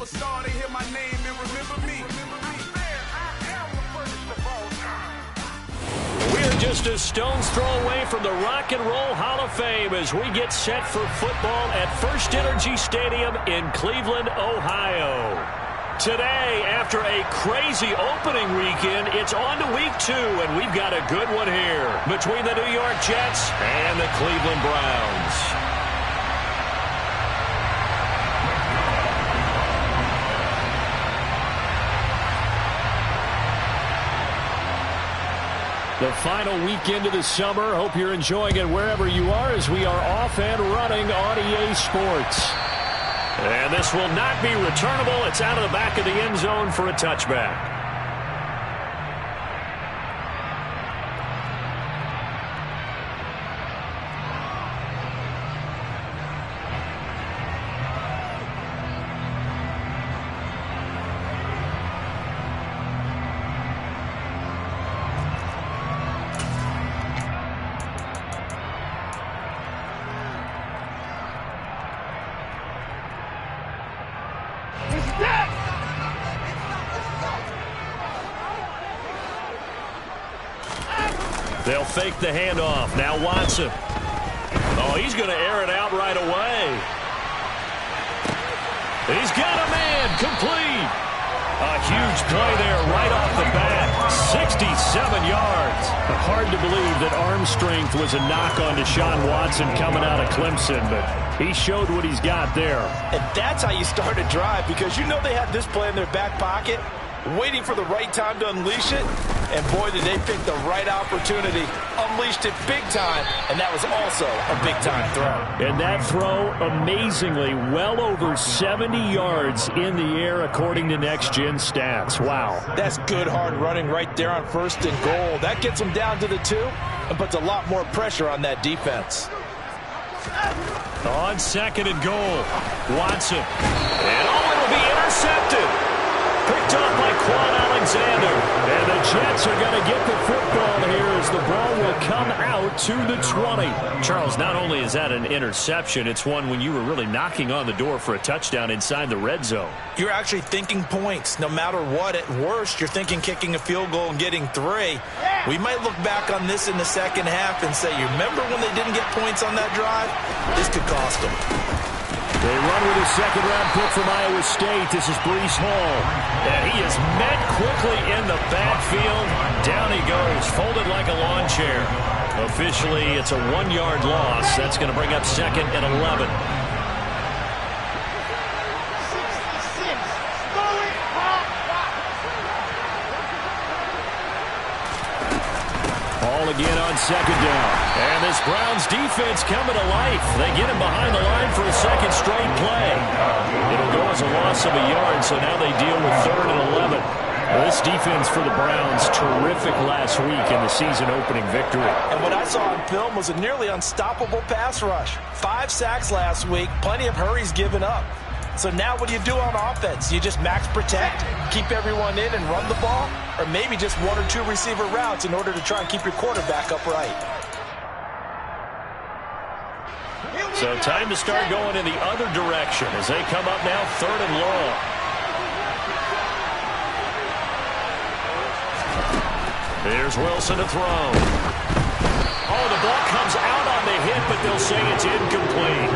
a star, they hear my name and remember me. We're just a stone's throw away from the Rock and Roll Hall of Fame as we get set for football at First Energy Stadium in Cleveland, Ohio. Today, after a crazy opening weekend, it's on to week 2, and we've got a good one here between the New York Jets and the Cleveland Browns. The final weekend of the summer. Hope you're enjoying it wherever you are as we are off and running on EA Sports. And this will not be returnable. It's out of the back of the end zone for a touchback. They'll fake the handoff. Now Watson. Oh, he's going to air it out right away. He's got a man. Complete. A huge play there right off the bat. 67 yards. Hard to believe that arm strength was a knock on Deshaun Watson coming out of Clemson, but he showed what he's got there. And that's how you start a drive, because you know they have this play in their back pocket, waiting for the right time to unleash it. And boy, did they pick the right opportunity. Unleashed it big time, and that was also a big-time throw. And that throw, amazingly, well over 70 yards in the air, according to next-gen stats. Wow. That's good, hard running right there on 1st and goal. That gets them down to the 2 and puts a lot more pressure on that defense. On 2nd and goal, Watson. And it'll be intercepted. Picked off by Quan Alexander. And the Jets are going to get the football here as the ball will come out to the 20. Charles, not only is that an interception, it's one when you were really knocking on the door for a touchdown inside the red zone. You're actually thinking points. No matter what, at worst, you're thinking kicking a field goal and getting 3. We might look back on this in the second half and say, you remember when they didn't get points on that drive? This could cost them. They run with a second-round pick from Iowa State. This is Breece Hall. And he is met quickly in the backfield. Down he goes, folded like a lawn chair. Officially, it's a 1-yard loss. That's going to bring up 2nd and 11. Ball again on 2nd down. And this Browns defense coming to life. They get him behind the line for a second straight play. It'll go as a loss of a yard, so now they deal with 3rd and 11. Well, this defense for the Browns, terrific last week in the season-opening victory. And what I saw on film was a nearly unstoppable pass rush. 5 sacks last week, plenty of hurries given up. So now what do you do on offense? You just max protect, keep everyone in and run the ball, or maybe just 1 or 2 receiver routes in order to try and keep your quarterback upright. So time to start going in the other direction as they come up now 3rd and long. Here's Wilson to throw. Oh, the ball comes out on the hit, but they'll say it's incomplete.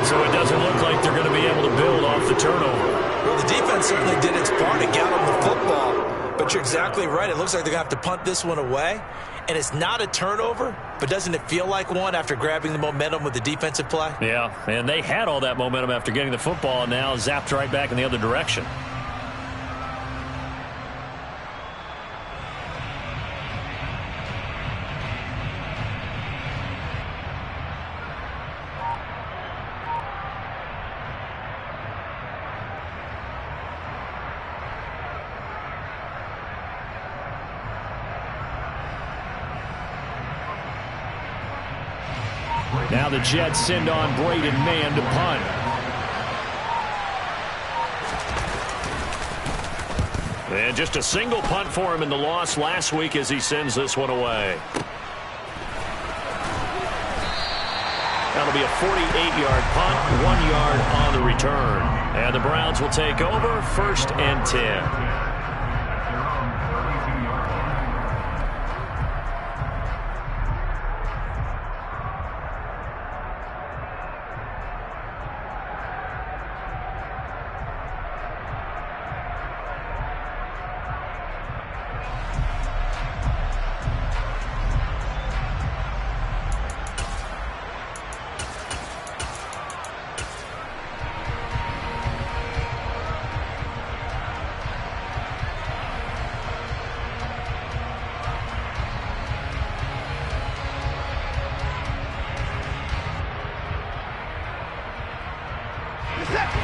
So it doesn't look like they're going to be able to build off the turnover. Well, the defense certainly did its part to get them the football. But you're exactly right. It looks like they're going to have to punt this one away. And it's not a turnover, but doesn't it feel like one after grabbing the momentum with the defensive play? Yeah, and they had all that momentum after getting the football, and now zapped right back in the other direction. Now the Jets send on Braden Mann to punt. And just a single punt for him in the loss last week as he sends this one away. That'll be a 48-yard punt, 1 yard on the return. And the Browns will take over 1st and 10.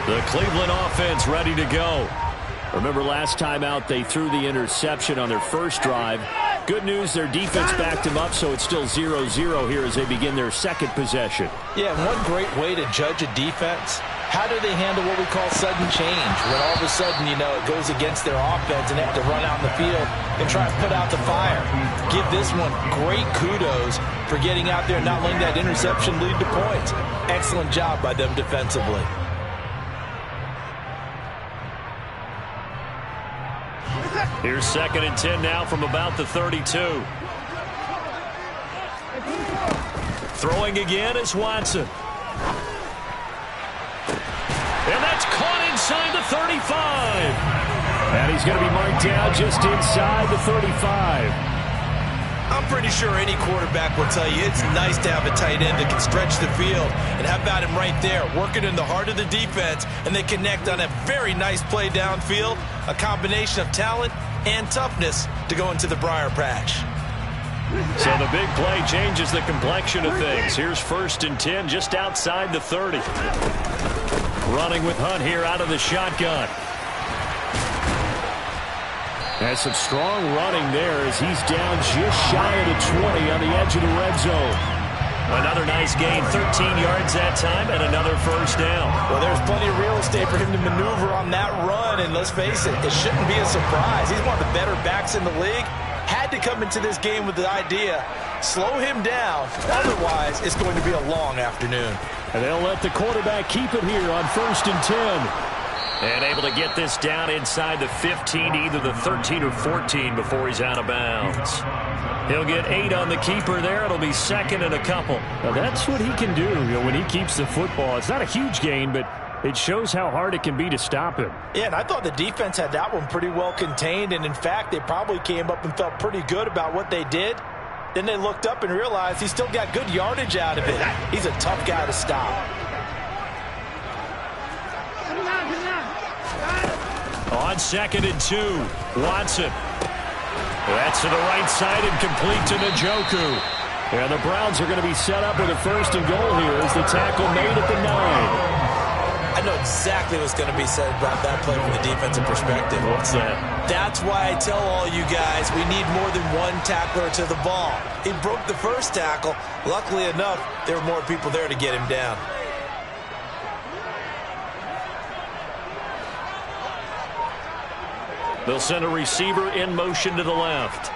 The Cleveland offense ready to go. Remember last time out they threw the interception on their first drive. Good news, their defense backed them up, so it's still 0-0 here as they begin their second possession. Yeah, one great way to judge a defense, how do they handle what we call sudden change? When all of a sudden, you know, it goes against their offense and they have to run out in the field and try to put out the fire. Give this one great kudos for getting out there and not letting that interception lead to points. Excellent job by them defensively. Here's 2nd and 10 now from about the 32. Throwing again is Watson. And that's caught inside the 35. And he's going to be marked down just inside the 35. I'm pretty sure any quarterback will tell you it's nice to have a tight end that can stretch the field. And how about him right there, working in the heart of the defense, and they connect on a very nice play downfield, a combination of talent and toughness to go into the briar patch. So the big play changes the complexion of things. Here's 1st and 10 just outside the 30. Running with Hunt here out of the shotgun. Has some strong running there as he's down just shy of the 20 on the edge of the red zone. Another nice gain, 13 yards that time, and another first down. Well, there's plenty of real estate for him to maneuver on that run, and let's face it, it shouldn't be a surprise. He's one of the better backs in the league. Had to come into this game with the idea, slow him down, otherwise it's going to be a long afternoon. And they'll let the quarterback keep it here on 1st and 10. And able to get this down inside the 15 to either the 13 or 14 before he's out of bounds. He'll get 8 on the keeper there. It'll be 2nd and a couple. Now that's what he can do, when he keeps the football. It's not a huge gain, but it shows how hard it can be to stop him. Yeah, and I thought the defense had that one pretty well contained. And in fact, they probably came up and felt pretty good about what they did. Then they looked up and realized he still got good yardage out of it. He's a tough guy to stop. On 2nd and 2, Watson. That's to the right side and complete to Njoku. And the Browns are going to be set up with a 1st and goal here as the tackle made at the 9. I know exactly what's going to be said about that play from the defensive perspective. What's that? That's why I tell all you guys we need more than one tackler to the ball. He broke the first tackle. Luckily enough, there were more people there to get him down. They'll send a receiver in motion to the left.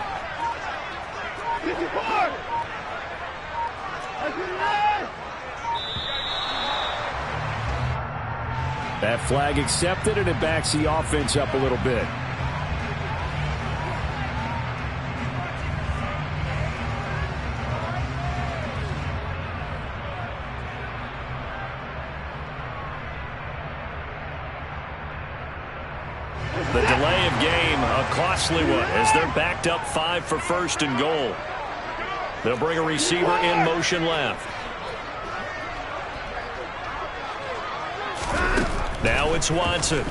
That flag accepted, and it backs the offense up a little bit. The delay of game, a costly one, as they're backed up 5 for 1st and goal. They'll bring a receiver in motion left. Now it's Watson.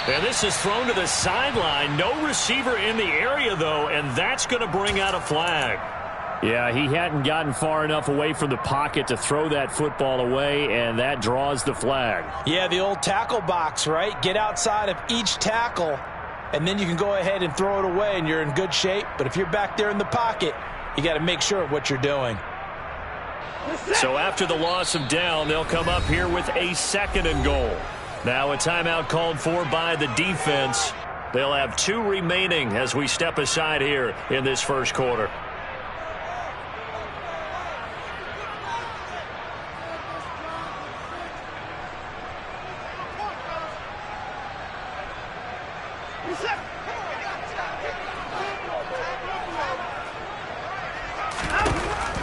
And this is thrown to the sideline. No receiver in the area, though, and that's going to bring out a flag. Yeah, he hadn't gotten far enough away from the pocket to throw that football away, and that draws the flag. Yeah, the old tackle box, right? Get outside of each tackle, and then you can go ahead and throw it away, and you're in good shape. But if you're back there in the pocket, you got to make sure of what you're doing. So after the loss of down, they'll come up here with a 2nd and goal. Now a timeout called for by the defense. They'll have 2 remaining as we step aside here in this first quarter.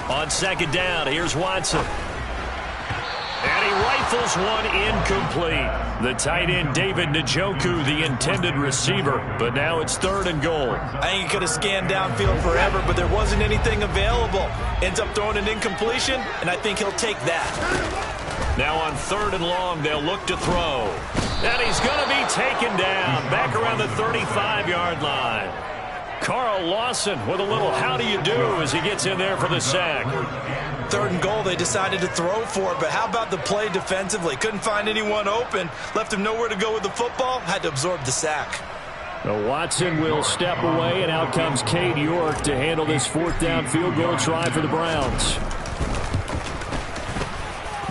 On second down, here's Watson. And he rifles one incomplete. The tight end, David Njoku, the intended receiver. But now it's 3rd and goal. I think he could have scanned downfield forever, but there wasn't anything available. Ends up throwing an incompletion, and I think he'll take that. Now on 3rd and long, they'll look to throw. And he's going to be taken down back around the 35-yard line. Carl Lawson with a little how do you do as he gets in there for the sack. 3rd and goal, they decided to throw for it, but how about the play defensively? Couldn't find anyone open, left him nowhere to go with the football, had to absorb the sack. Now Watson will step away, and out comes Cade York to handle this 4th down field goal try for the Browns.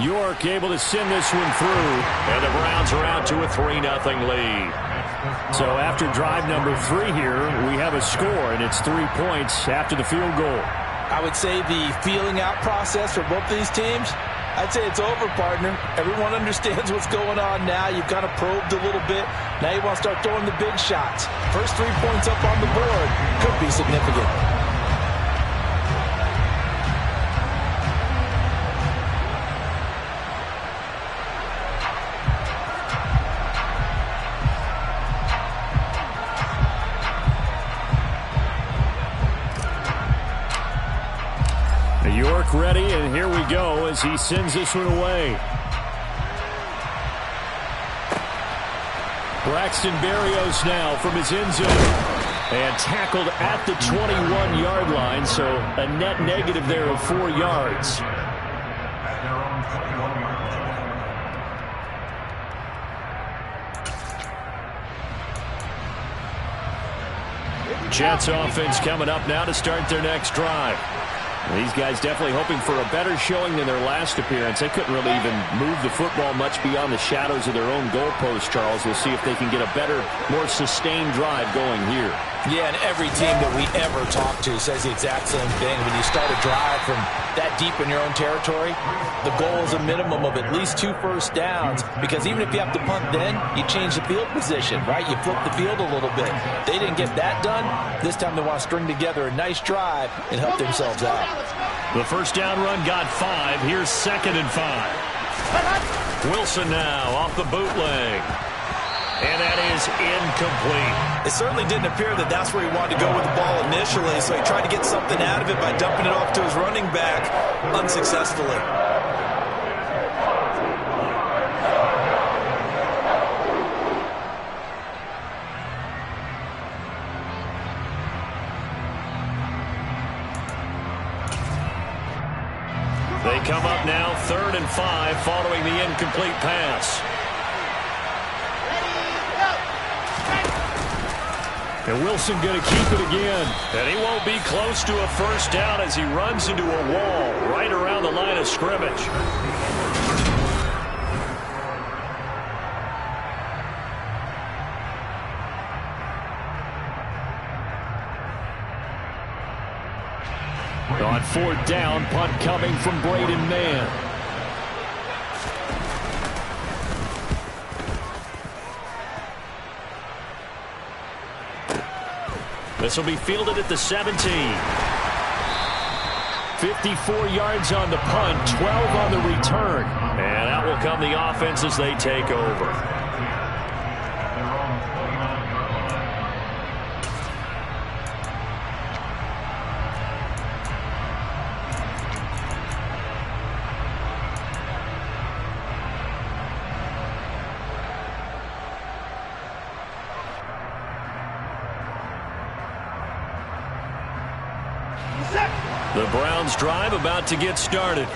York able to send this one through, and the Browns are out to a 3-0 lead. So after drive number 3 here, we have a score, and it's 3 points after the field goal. I would say the feeling out process for both these teams, I'd say it's over, partner. Everyone understands what's going on now. You've kind of probed a little bit. Now you want to start throwing the big shots. First 3 points up on the board could be significant. York ready, and here we go as he sends this one away. Braxton Berrios now from his end zone. And tackled at the 21-yard line, so a net negative there of 4 yards. Jets offense coming up now to start their next drive. These guys definitely hoping for a better showing than their last appearance. They couldn't really even move the football much beyond the shadows of their own goalpost, Charles. We'll see if they can get a better, more sustained drive going here. Yeah, and every team that we ever talk to says the exact same thing. When you start a drive from that deep in your own territory, the goal is a minimum of at least 2 first downs, because even if you have to punt then, you change the field position, right? You flip the field a little bit. They didn't get that done. This time they want to string together a nice drive and help themselves out. The first down run got 5. Here's 2nd and 5. Wilson now off the bootleg. And that is incomplete. It certainly didn't appear that that's where he wanted to go with the ball initially, so he tried to get something out of it by dumping it off to his running back unsuccessfully. They come up now 3rd and 5 following the incomplete pass. And Wilson going to keep it again. And he won't be close to a first down as he runs into a wall right around the line of scrimmage. On 4th down, punt coming from Braden Mann. This will be fielded at the 17. 54 yards on the punt, 12 on the return. And out will come the offense as they take over. The Browns drive about to get started.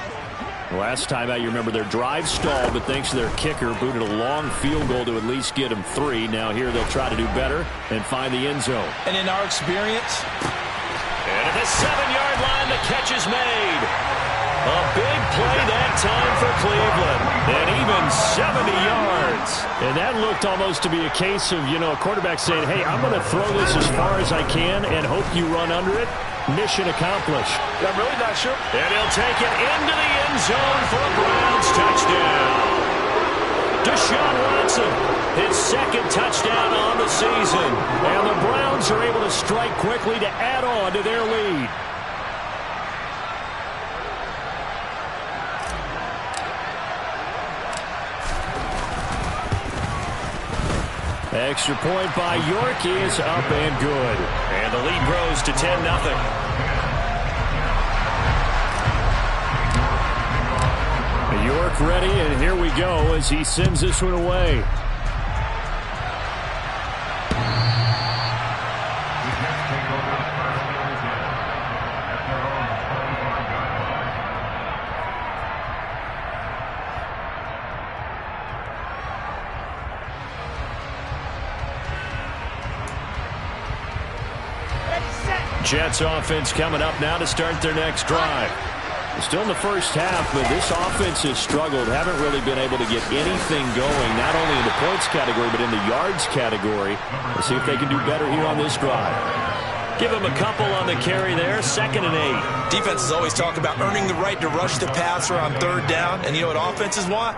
Last time out, you remember their drive stalled, but thanks to their kicker, booted a long field goal to at least get them 3. Now here they'll try to do better and find the end zone. And in our experience, and at the 7-yard line, the catch is made. A big play that time for Cleveland. And even 70 yards. And that looked almost to be a case of, a quarterback saying, hey, I'm going to throw this as far as I can and hope you run under it. Mission accomplished. I'm really not sure. And he'll take it into the end zone for a Browns touchdown. Deshaun Watson, his 2nd touchdown on the season. And the Browns are able to strike quickly to add on to their lead. Extra point by York is up and good. And the lead grows to 10-0. York ready, and here we go as he sends this one away. Jets offense coming up now to start their next drive. Still in the first half, but this offense has struggled. Haven't really been able to get anything going, not only in the points category, but in the yards category. Let's see if they can do better here on this drive. Give them a couple on the carry there, 2nd and 8. Defenses always talk about earning the right to rush the passer on 3rd down. And you know what offenses want?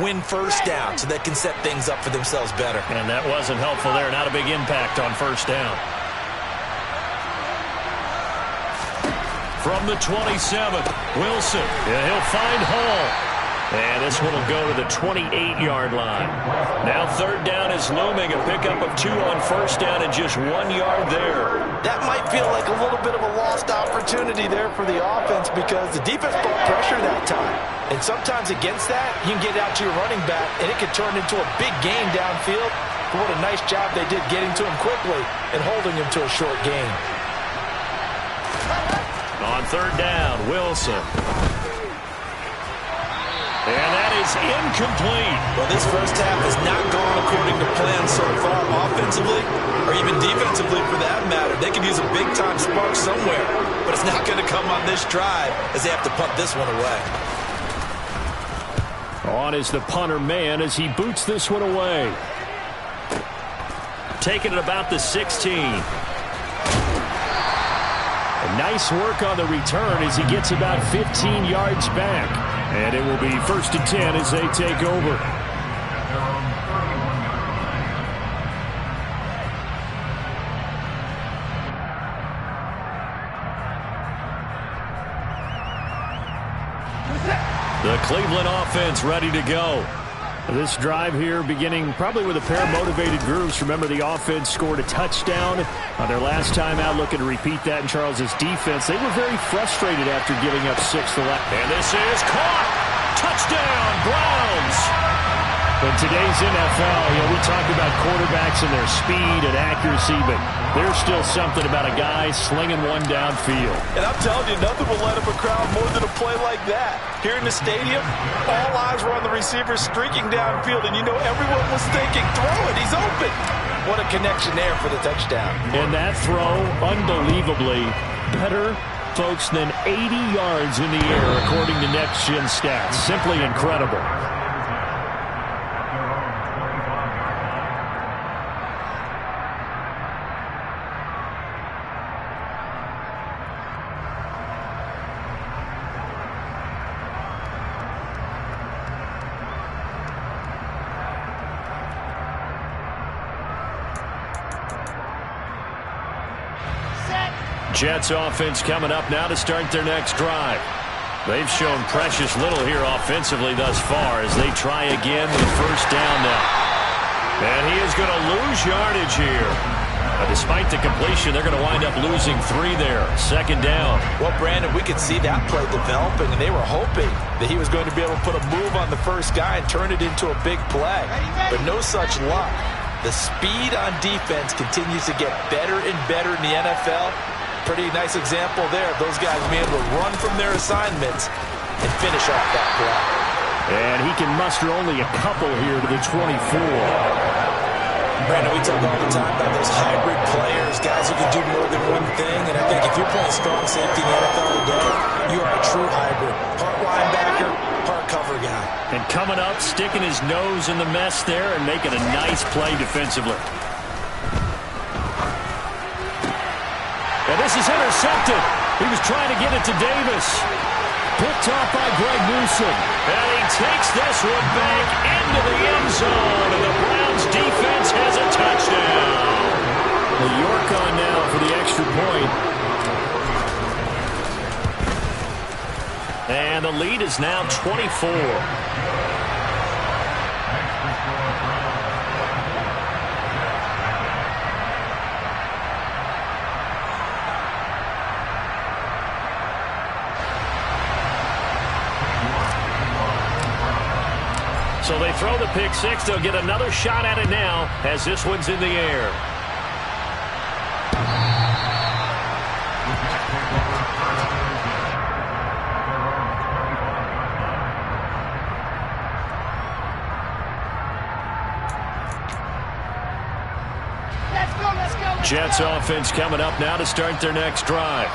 Win 1st down so they can set things up for themselves better. And that wasn't helpful there. Not a big impact on 1st down. From the 27th, Wilson. Yeah, he'll find Hall. And this one will go to the 28-yard line. Now 3rd down is looming. A pickup of 2 on 1st down and just 1 yard there. That might feel like a little bit of a lost opportunity there for the offense because the defense brought pressure that time. And sometimes against that, you can get out to your running back, and it could turn into a big gain downfield. But what a nice job they did getting to him quickly and holding him to a short gain. On 3rd down, Wilson. And that is incomplete. Well, this first half has not gone according to plan so far offensively or even defensively for that matter. They could use a big-time spark somewhere, but it's not going to come on this drive as they have to punt this one away. On is the punter man as he boots this one away. Taking it about the 16. Nice work on the return as he gets about 15 yards back. And it will be 1st and 10 as they take over. The Cleveland offense ready to go. This drive here beginning probably with a pair of motivated groups. Remember, the offense scored a touchdown on their last time out, looking to repeat that in Charles's defense. They were very frustrated after giving up 6 the last. And this is caught. Touchdown, Browns. In today's NFL, we talk about quarterbacks and their speed and accuracy, but there's still something about a guy slinging one downfield. And I'm telling you, nothing will light up a crowd more than a play like that. Here in the stadium, all eyes were on the receiver streaking downfield, and everyone was thinking, throw it, he's open. What a connection there for the touchdown. And that throw, unbelievably better, folks, than 80 yards in the air, according to Next Gen Stats. Simply incredible. Jets offense coming up now to start their next drive. They've shown precious little here offensively thus far as they try again with 1st down now. And he is going to lose yardage here. Despite the completion, they're going to wind up losing 3 there. 2nd down. Well, Brandon, we could see that play developing, and they were hoping that he was going to be able to put a move on the first guy and turn it into a big play. But no such luck. The speed on defense continues to get better and better in the NFL. Pretty nice example there of those guys being able to run from their assignments and finish off that play. And he can muster only a couple here to the 24. Brandon, we talk all the time about those hybrid players, guys who can do more than one thing. And I think if you're playing strong safety in the NFL today, you are a true hybrid. Part linebacker, part cover guy. And coming up, sticking his nose in the mess there and making a nice play defensively. And this is intercepted. He was trying to get it to Davis. Picked off by Greg Newsom. And he takes this one back into the end zone. And the Browns defense has a touchdown. The York on now for the extra point. And the lead is now 24. So they throw the pick six. They'll get another shot at it now as this one's in the air. Jets offense coming up now to start their next drive.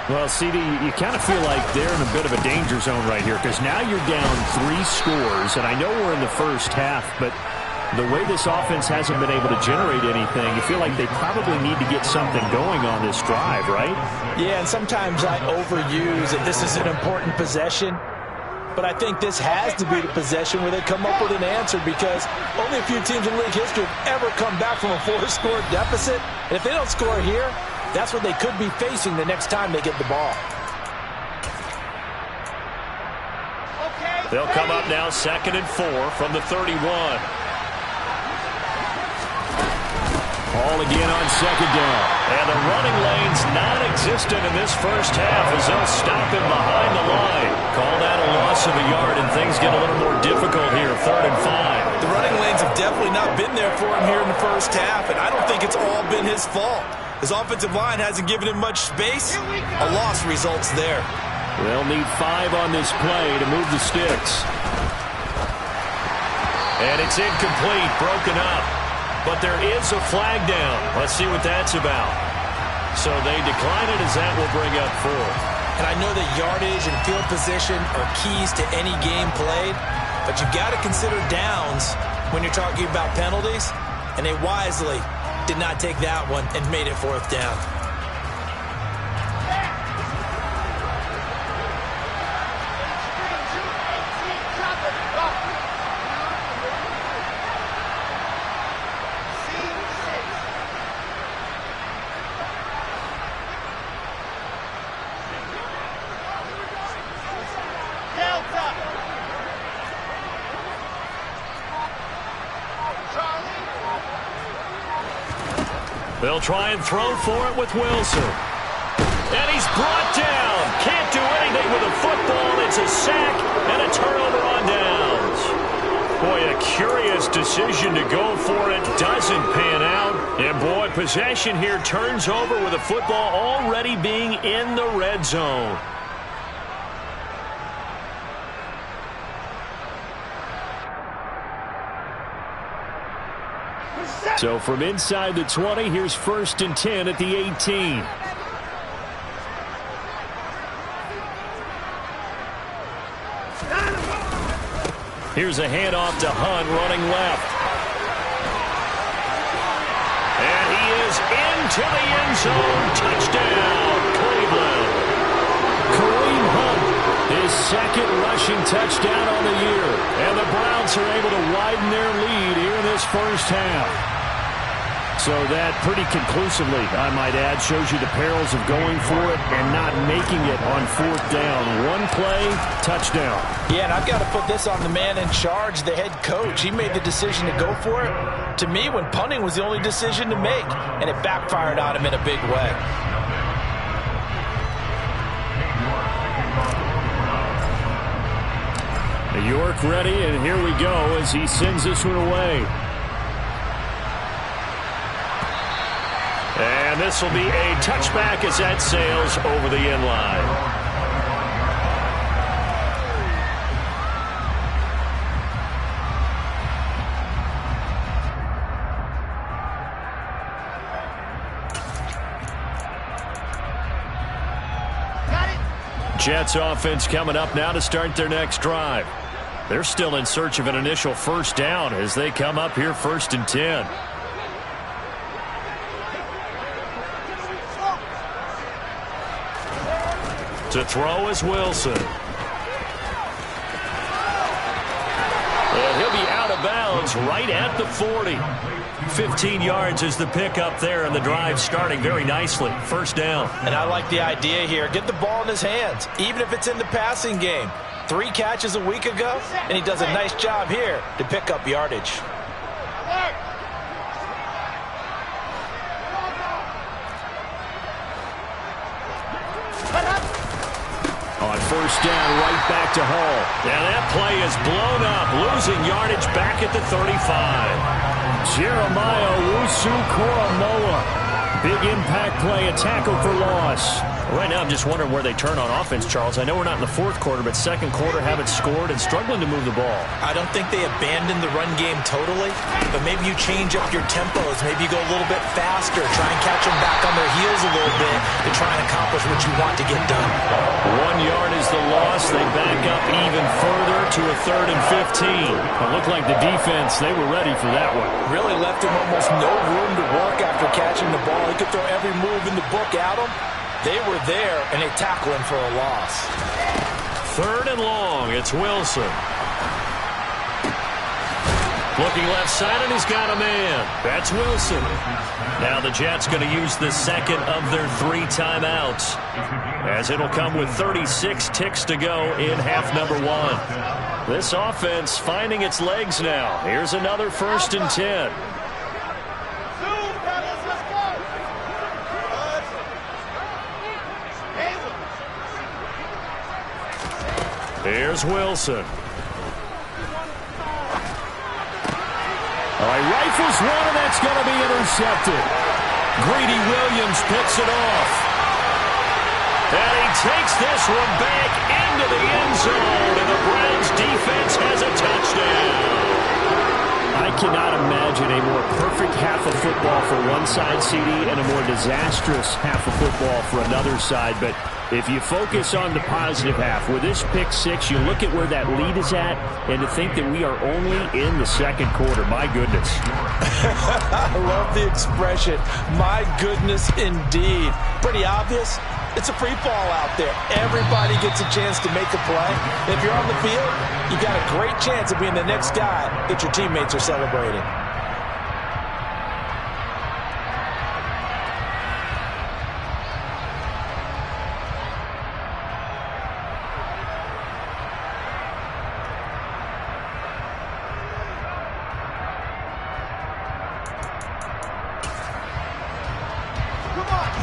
Well, CD, you kind of feel like they're in a bit of a danger zone right here because now you're down 3 scores, and I know we're in the first half, but the way this offense hasn't been able to generate anything, you feel like they probably need to get something going on this drive, right? Yeah, and sometimes I overuse that this is an important possession. But I think this has to be the possession where they come up with an answer because only a few teams in league history have ever come back from a 4-score deficit. And if they don't score here, that's what they could be facing the next time they get the ball. They'll come up now 2nd and 4 from the 31. Ball again on 2nd down. And the running lane's non-existent in this first half as they'll stop him behind the line. Call that a loss of a yard, and things get a little more difficult here, 3rd and 5. The running lanes have definitely not been there for him here in the first half, and I don't think it's all been his fault. His offensive line hasn't given him much space. A loss results there. They'll need 5 on this play to move the sticks. And it's incomplete, broken up. But there is a flag down. Let's see what that's about. So they decline it as that will bring up 4. And I know that yardage and field position are keys to any game played, but you've got to consider downs when you're talking about penalties, and they wisely did not take that one and made it 4th down. They'll try and throw for it with Wilson. And he's brought down. Can't do anything with a football. It's a sack and a turnover on downs. Boy, a curious decision to go for it. Doesn't pan out. And boy, possession here turns over with a football already being in the red zone. So from inside the 20, here's 1st and 10 at the 18. Here's a handoff to Hunt running left. And he is into the end zone. Touchdown, Cleveland. Kareem Hunt, his 2nd rushing touchdown on the year. And the Browns are able to widen their lead here in this first half. So that pretty conclusively, I might add, shows you the perils of going for it and not making it on 4th down. 1 play, touchdown. Yeah, and I've got to put this on the man in charge, the head coach. He made the decision to go for it. To me, when punting was the only decision to make, and it backfired on him in a big way. York ready, and here we go as he sends this one away. And this will be a touchback as that sails over the end line. Jets offense coming up now to start their next drive. They're still in search of an initial 1st down as they come up here 1st and 10. To throw is Wilson. And he'll be out of bounds right at the 40. 15 yards is the pickup there, and the drive starting very nicely. 1st down. And I like the idea here. Get the ball in his hands, even if it's in the passing game. 3 catches a week ago, and he does a nice job here to pick up yardage. On 1st down, right back to Hall. And that play is blown up, losing yardage back at the 35. Jeremiah Wusu-Koramoah. Big impact play, a tackle for loss. Right now, I'm just wondering where they turn on offense, Charles. I know we're not in the fourth quarter, but second quarter haven't scored and struggling to move the ball. I don't think they abandoned the run game totally, but maybe you change up your tempos. Maybe you go a little bit faster, try and catch them back on their heels a little bit to try and accomplish what you want to get done. 1 yard is the loss. They back up even further to a 3rd and 15. It looked like the defense, they were ready for that one. Really left him almost no room to work after catching the ball. He could throw every move in the book at him. They were there, and they tackle him for a loss. 3rd and long. It's Wilson. Looking left side, and he's got a man. That's Wilson. Now the Jets going to use the second of their 3 timeouts, as it'll come with 36 ticks to go in half number 1. This offense finding its legs now. Here's another 1st and 10. Here's Wilson. All right, rifles one, and that's going to be intercepted. Greedy Williams picks it off. And he takes this one back into the end zone, and the Browns defense has a touchdown. I cannot imagine a more perfect half of football for one side, CD, and a more disastrous half of football for another side. But if you focus on the positive half, with this pick 6, you look at where that lead is at, and to think that we are only in the second quarter. My goodness. I love the expression. My goodness, indeed. Pretty obvious. It's a free fall out there. Everybody gets a chance to make a play. And if you're on the field, you've got a great chance of being the next guy that your teammates are celebrating.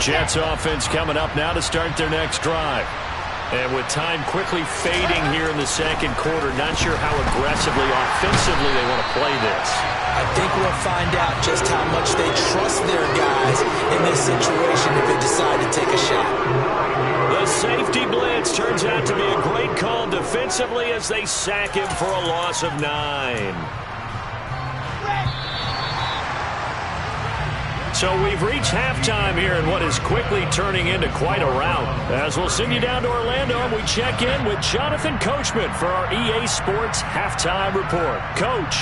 Jets offense coming up now to start their next drive. And with time quickly fading here in the second quarter, not sure how aggressively, offensively they want to play this. I think we'll find out just how much they trust their guys in this situation if they decide to take a shot. The safety blitz turns out to be a great call defensively as they sack him for a loss of 9. So we've reached halftime here in what is quickly turning into quite a rout. As we'll send you down to Orlando, and we check in with Jonathan Coachman for our EA Sports Halftime Report. Coach.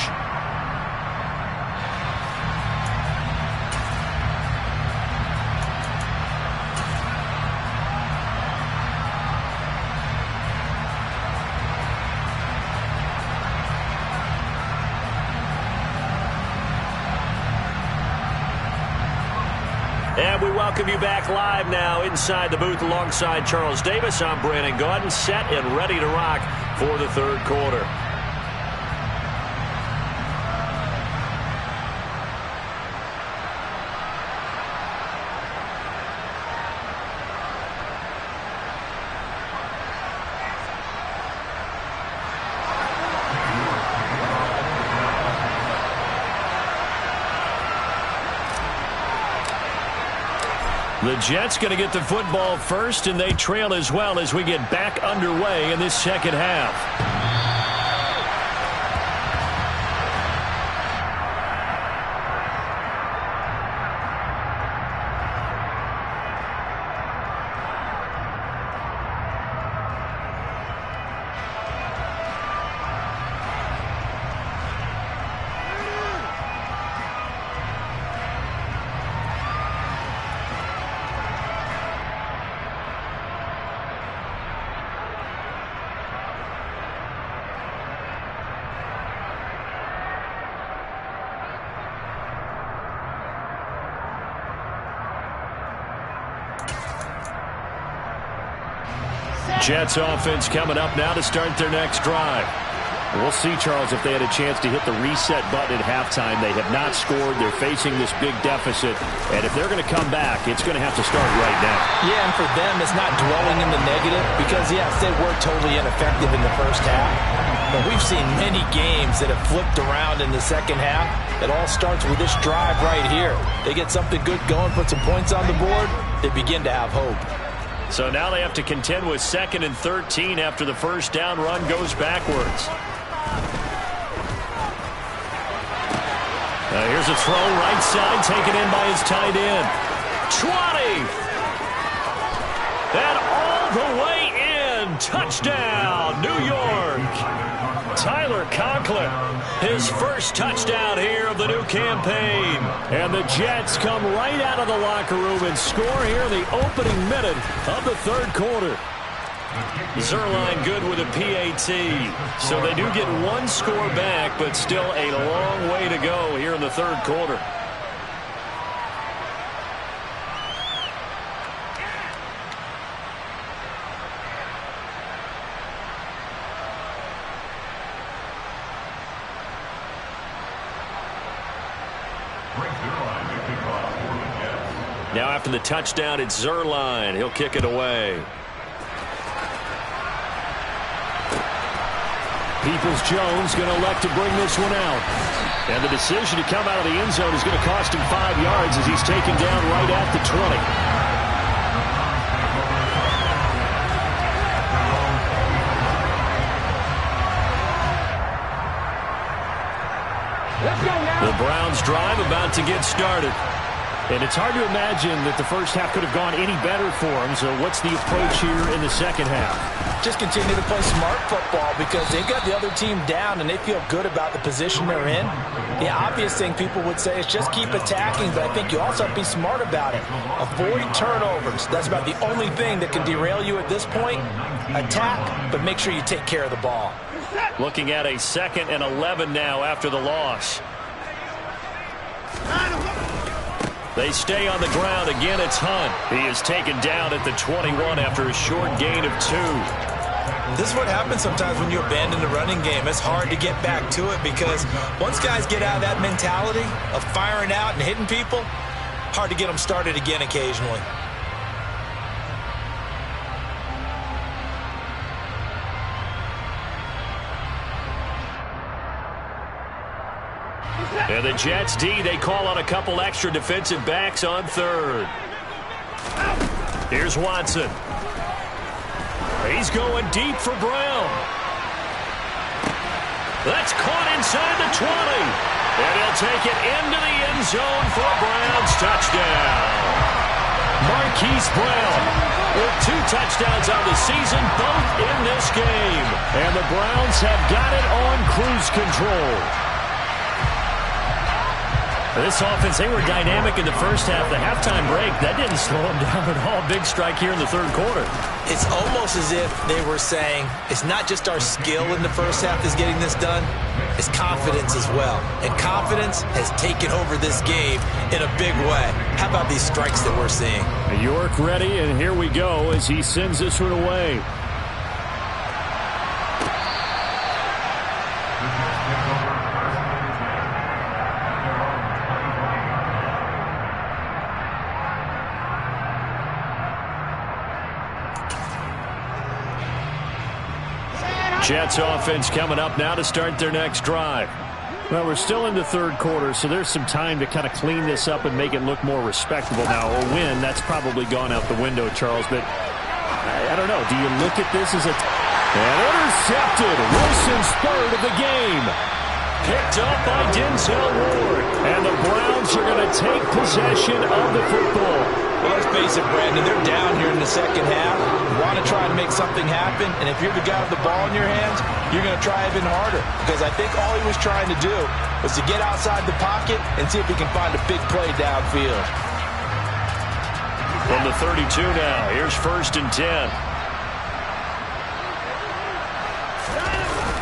And we welcome you back live now inside the booth alongside Charles Davis. I'm Brandon Gaudin, set and ready to rock for the third quarter. The Jets going to get the football first, and they trail as well as we get back underway in this second half. Jets offense coming up now to start their next drive. We'll see, Charles, if they had a chance to hit the reset button at halftime. They have not scored. They're facing this big deficit. And if they're going to come back, it's going to have to start right now. Yeah, and for them, it's not dwelling in the negative because, yes, they were totally ineffective in the first half. But we've seen many games that have flipped around in the second half. It all starts with this drive right here. They get something good going, put some points on the board, they begin to have hope. So now they have to contend with 2nd and 13 after the first down run goes backwards. Here's a throw right side, taken in by his tight end. 20! And all the way in. Touchdown, New York. Tyler Conklin, his first touchdown here of the new campaign. And the Jets come right out of the locker room and score here in the opening minute of the third quarter. Zerline good with a PAT. So they do get one score back, but still a long way to go here in the third quarter. Now after the touchdown, it's Zerline. He'll kick it away. Peoples-Jones going to elect to bring this one out. And the decision to come out of the end zone is going to cost him 5 yards as he's taken down right at the 20. The Browns drive about to get started. And it's hard to imagine that the first half could have gone any better for them. So what's the approach here in the second half? Just continue to play smart football because they've got the other team down and they feel good about the position they're in. The obvious thing people would say is just keep attacking, but I think you also have to be smart about it. Avoid turnovers. That's about the only thing that can derail you at this point. Attack, but make sure you take care of the ball. Looking at a 2nd and 11 now after the loss. They stay on the ground. Again, it's Hunt. He is taken down at the 21 after a short gain of 2. This is what happens sometimes when you abandon the running game. It's hard to get back to it because once guys get out of that mentality of firing out and hitting people, hard to get them started again occasionally. And the Jets D, they call on a couple extra defensive backs on 3rd. Here's Watson. He's going deep for Brown. That's caught inside the 20. And he'll take it into the end zone for Brown's touchdown. Marquise Brown with 2 touchdowns on the season, both in this game. And the Browns have got it on cruise control. This offense, they were dynamic in the first half. The halftime break, that didn't slow them down at all. Big strike here in the third quarter. It's almost as if they were saying, it's not just our skill in the first half that's getting this done, it's confidence as well. And confidence has taken over this game in a big way. How about these strikes that we're seeing? York ready, and here we go as he sends this one away. Jets offense coming up now to start their next drive. Well, we're still in the third quarter, so there's some time to kind of clean this up and make it look more respectable. Now, a win, that's probably gone out the window, Charles, but I don't know. Do you look at this as and intercepted. Wilson's 3rd of the game. Picked up by Denzel Ward. And the Browns are going to take possession of the football. Well, let's face it, Brandon, they're down here in the second half. You want to try to make something happen, and if you're the guy with the ball in your hands, you're going to try even harder. Because I think all he was trying to do was to get outside the pocket and see if he can find a big play downfield. From the 32 now, here's 1st and 10.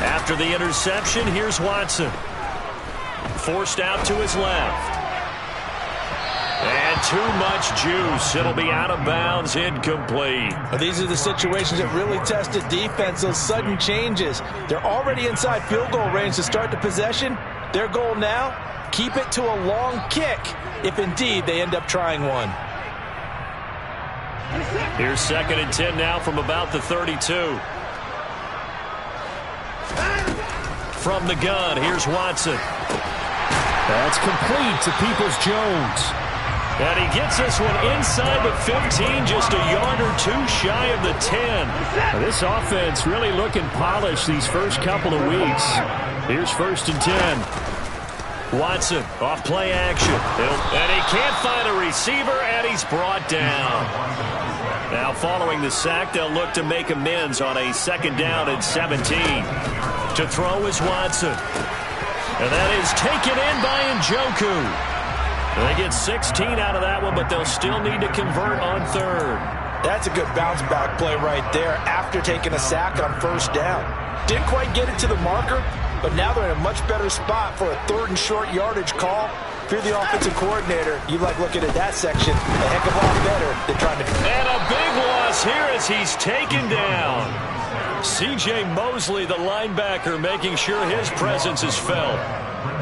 After the interception, here's Watson. Forced out to his left. And too much juice. It'll be out of bounds, incomplete. Well, these are the situations that really test the defense, those sudden changes. They're already inside field goal range to start the possession. Their goal now, keep it to a long kick, if indeed they end up trying one. Here's 2nd and 10 now from about the 32. From the gun, here's Watson. That's complete to Peoples-Jones. And he gets this one inside the 15, just a yard or two shy of the 10. Now, this offense really looking polished these first couple of weeks. Here's 1st and 10. Watson off play action. And he can't find a receiver, and he's brought down. Now following the sack, they'll look to make amends on a 2nd down and 17. To throw is Watson. And that is taken in by Njoku. They get 16 out of that one, but they'll still need to convert on 3rd. That's a good bounce-back play right there after taking a sack on 1st down. Didn't quite get it to the marker, but now they're in a much better spot for a 3rd and short yardage call. If you're the offensive coordinator, you like looking at that section a heck of a lot better than trying to... And a big loss here as he's taken down. C.J. Mosley, the linebacker, making sure his presence is felt.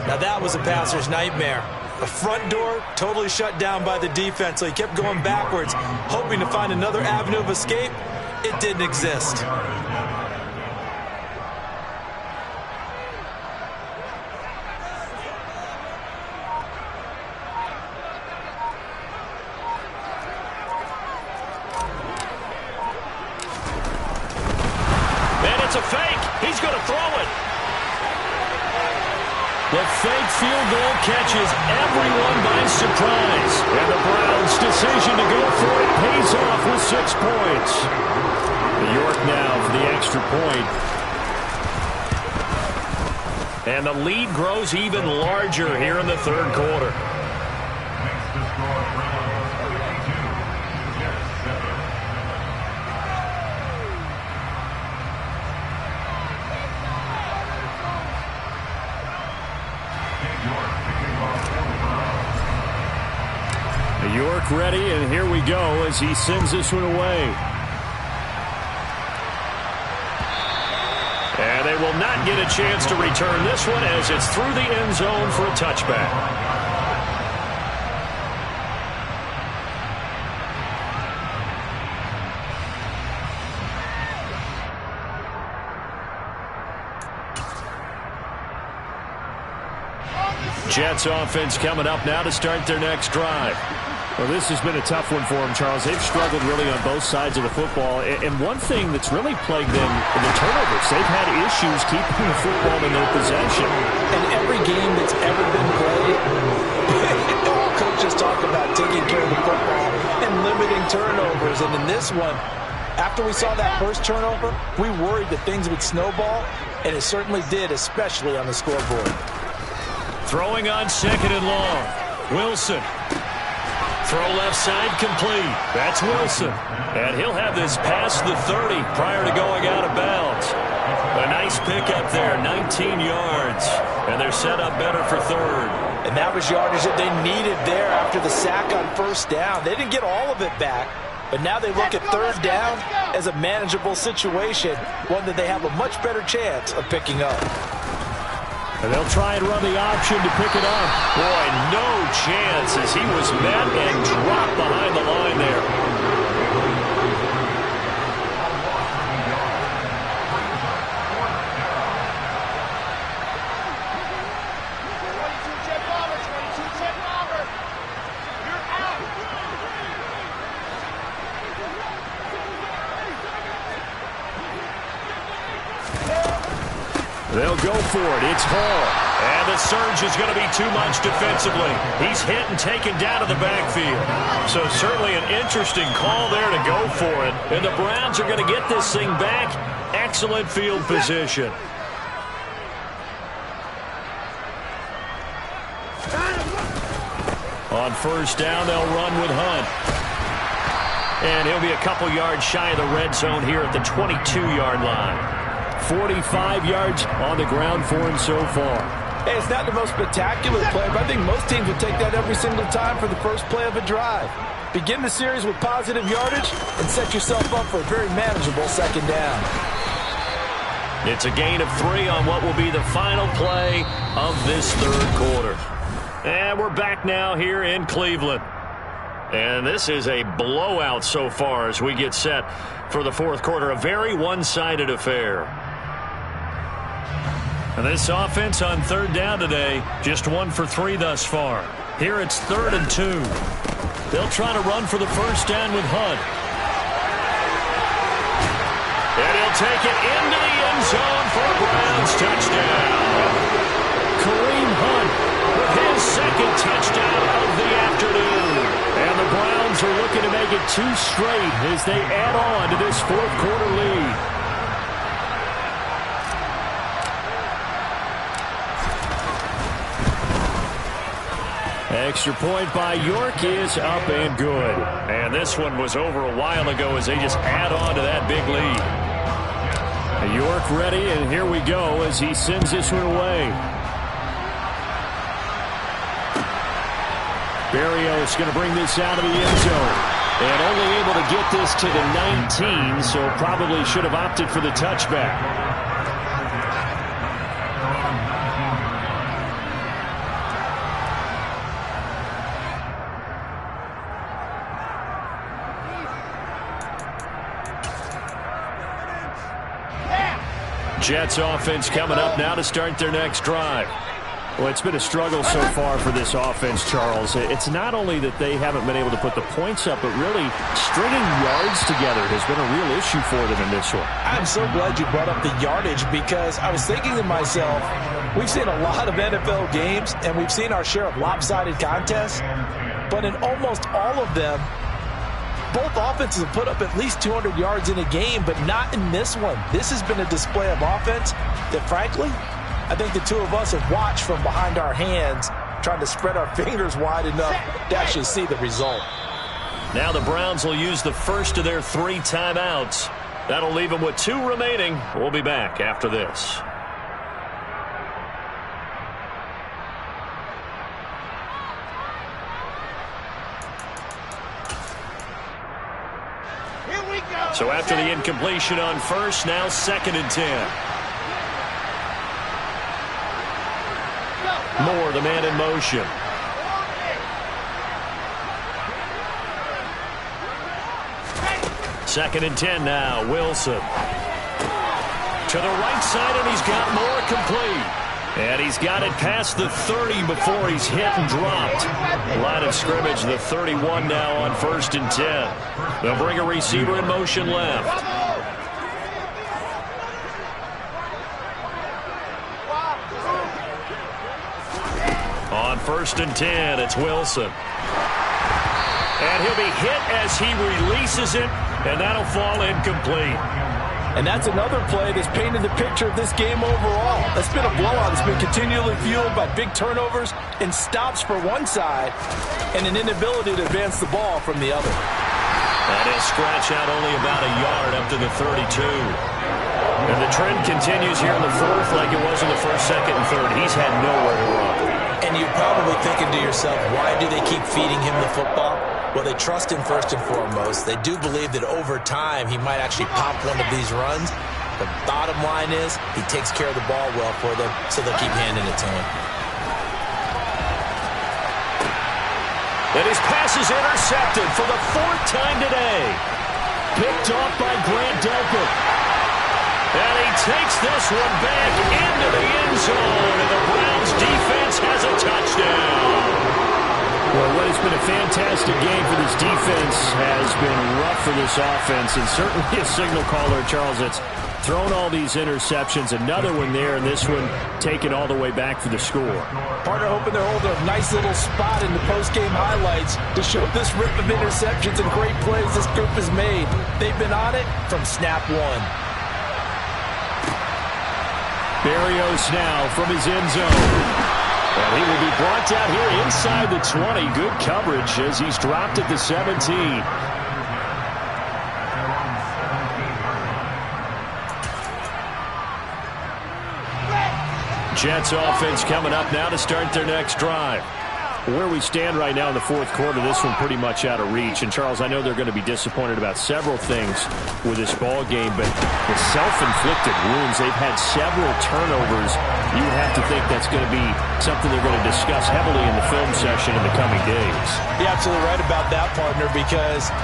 Now that was a passer's nightmare. The front door totally shut down by the defense, so he kept going backwards, hoping to find another avenue of escape. It didn't exist. And it's a fake. He's going to throw it. The fake field goal catches everyone by surprise. And the Browns' decision to go for it pays off with 6 points. York now for the extra point. And the lead grows even larger here in the 3rd quarter. York ready, and here we go as he sends this one away. And they will not get a chance to return this one as it's through the end zone for a touchback. Jets offense coming up now to start their next drive. Well, this has been a tough one for them, Charles. They've struggled really on both sides of the football. And one thing that's really plagued them in the turnovers, they've had issues keeping the football in their possession. And every game that's ever been played, all coaches talk about taking care of the football and limiting turnovers. And in this one, after we saw that first turnover, we worried that things would snowball, and it certainly did, especially on the scoreboard. Throwing on 2nd and long. Wilson. Throw left side complete. That's Wilson. And he'll have this past the 30 prior to going out of bounds. A nice pickup there, 19 yards. And they're set up better for 3rd. And that was yardage that they needed there after the sack on 1st down. They didn't get all of it back, but now they look at 3rd down as a manageable situation, one that they have a much better chance of picking up. And they'll try and run the option to pick it up. Boy, no chance as he was met and dropped behind the line there. They'll go for it. It's Hall. And the surge is going to be too much defensively. He's hit and taken down to the backfield. So certainly an interesting call there to go for it. And the Browns are going to get this thing back. Excellent field position. On 1st down, they'll run with Hunt. And he'll be a couple yards shy of the red zone here at the 22-yard line. 45 yards on the ground for him so far. Hey, it's not the most spectacular play, but I think most teams will take that every single time for the first play of a drive. Begin the series with positive yardage and set yourself up for a very manageable second down. It's a gain of 3 on what will be the final play of this third quarter. And we're back now here in Cleveland. And this is a blowout so far as we get set for the fourth quarter. A very one-sided affair. And this offense on third down today, just 1 for 3 thus far. Here it's 3rd and 2. They'll try to run for the first down with Hunt. And he'll take it into the end zone for a Browns touchdown. Kareem Hunt with his second touchdown of the afternoon. And the Browns are looking to make it 2 straight as they add on to this fourth quarter lead. Extra point by York is up and good. And this one was over a while ago as they just add on to that big lead. York ready, and here we go as he sends this one away. Berrios going to bring this out of the end zone. And only able to get this to the 19, so probably should have opted for the touchback. Jets offense coming up now to start their next drive. Well, it's been a struggle so far for this offense, Charles. It's not only that they haven't been able to put the points up, but really stringing yards together has been a real issue for them in this one. I'm so glad you brought up the yardage because I was thinking to myself, we've seen a lot of NFL games and we've seen our share of lopsided contests, but in almost all of them, both offenses have put up at least 200 yards in a game, but not in this one. This has been a display of offense that, frankly, I think the two of us have watched from behind our hands, trying to spread our fingers wide enough to actually see the result. Now the Browns will use the first of their 3 timeouts. That'll leave them with 2 remaining. We'll be back after this. So after the incompletion on first, now 2nd and 10. Moore, the man in motion. Second and 10 now, Wilson. To the right side, and he's got Moore complete. And he's got it past the 30 before he's hit and dropped. Line of scrimmage, the 31 now on 1st and 10. They'll bring a receiver in motion left. On 1st and 10, it's Wilson. And he'll be hit as he releases it, and that'll fall incomplete. And that's another play that's painted the picture of this game overall. That's been a blowout. It's been continually fueled by big turnovers and stops for one side and an inability to advance the ball from the other. That is scratch out only about a yard up to the 32. And the trend continues here in the fourth like it was in the first, second, and third. He's had nowhere to run. And you're probably thinking to yourself, why do they keep feeding him the football? Well, they trust him first and foremost. They do believe that over time he might actually pop one of these runs. The bottom line is he takes care of the ball well for them, so they'll keep handing it to him. And his pass is intercepted for the 4th time today. Picked off by Grant Delpit. And he takes this one back into the end zone, and the Browns defense has a touchdown. Well, what has been a fantastic game for this defense has been rough for this offense, and certainly a signal caller, Charles, that's thrown all these interceptions. Another one there, and this one taken all the way back for the score. Partner hoping they're holding a nice little spot in the post-game highlights to show this rip of interceptions and great plays this group has made. They've been on it from snap one. Berrios now from his end zone. And he will be brought down here inside the 20. Good coverage as he's dropped at the 17. Jets offense coming up now to start their next drive. Where we stand right now in the fourth quarter, this one pretty much out of reach. And, Charles, I know they're going to be disappointed about several things with this ball game, but the self-inflicted wounds, they've had several turnovers. You would have to think that's going to be something they're going to discuss heavily in the film session in the coming days. You're absolutely right about that, partner, because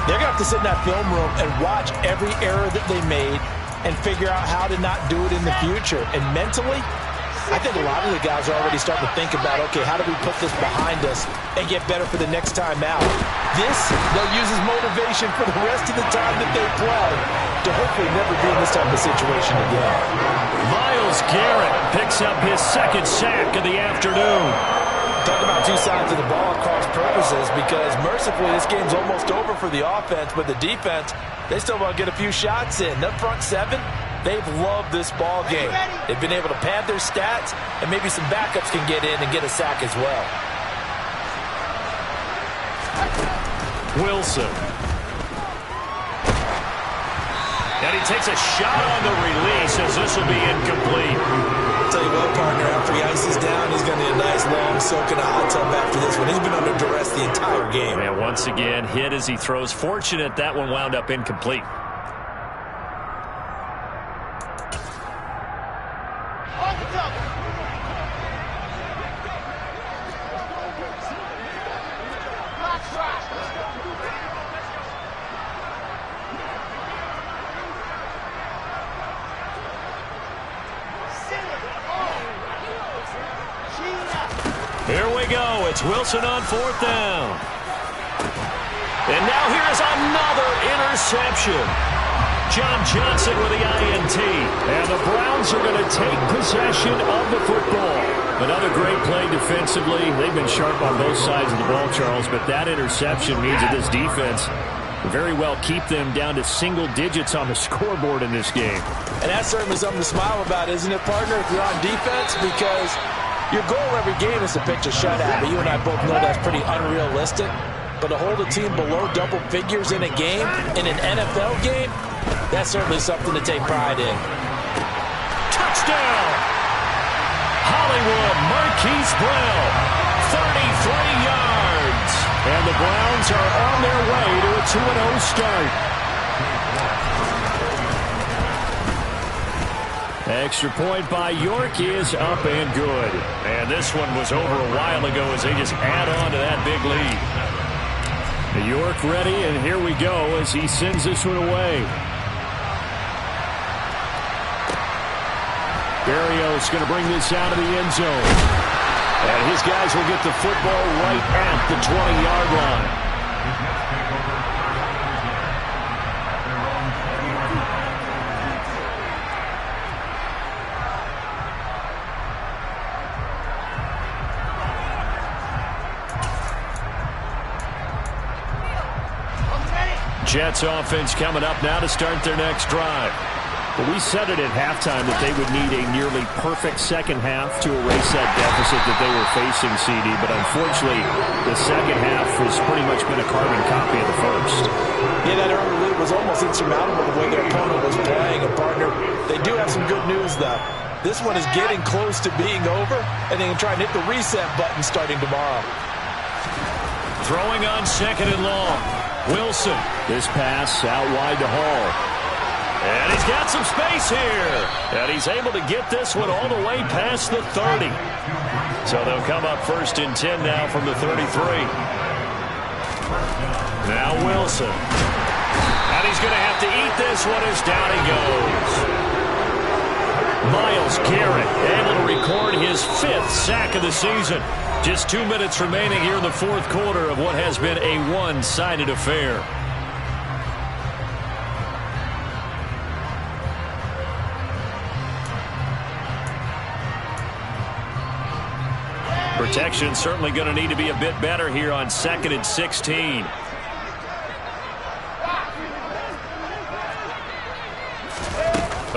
they're going to have to sit in that film room and watch every error that they made and figure out how to not do it in the future. And mentally, I think a lot of the guys are already starting to think about, okay, how do we put this behind us and get better for the next time out? This, they'll use as motivation for the rest of the time that they play to hopefully never be in this type of situation again. Myles Garrett picks up his second sack of the afternoon. Talk about two sides of the ball at cross purposes, because mercifully this game's almost over for the offense, but the defense, they still want to get a few shots in. That front seven, they've loved this ball game. They've been able to pad their stats, and maybe some backups can get in and get a sack as well. Wilson. And he takes a shot on the release as this will be incomplete. I'll tell you what, partner, after he ices down, he's going to need a nice long soak in a hot tub after this one. He's been under duress the entire game. And once again, hit as he throws. Fortunate that one wound up incomplete. Here we go. It's Wilson on fourth down. And now here's another interception. John Johnson with the INT. And the Browns are going to take possession of the football. Another great play defensively. They've been sharp on both sides of the ball, Charles, but that interception means that this defense very well keep them down to single digits on the scoreboard in this game. And that's certainly something to smile about, isn't it, partner, if you're on defense? Because your goal every game is to pitch a shutout, but you and I both know that's pretty unrealistic. But to hold a team below double figures in a game, in an NFL game, that's certainly something to take pride in. Touchdown! Hollywood Marquise Brown, 33 yards. And the Browns are on their way to a 2-0 start. Extra point by York is up and good. And this one was over a while ago as they just add on to that big lead. York ready, and here we go as he sends this one away. Berrios going to bring this out of the end zone. And his guys will get the football right at the 20-yard line. Jets offense coming up now to start their next drive. Well, we said it at halftime that they would need a nearly perfect second half to erase that deficit that they were facing, CD. But unfortunately, the second half has pretty much been a carbon copy of the first. Yeah, that early lead was almost insurmountable the way their opponent was playing. A partner, they do have some good news, though. This one is getting close to being over, and they can try and hit the reset button starting tomorrow. Throwing on second and long. Wilson. This pass out wide to Hall. And he's got some space here. And he's able to get this one all the way past the 30. So they'll come up first and 10 now from the 33. Now Wilson. And he's going to have to eat this one as down he goes. Myles Garrett able to record his 5th sack of the season. Just 2 minutes remaining here in the fourth quarter of what has been a one-sided affair. Protection certainly going to need to be a bit better here on 2nd and 16.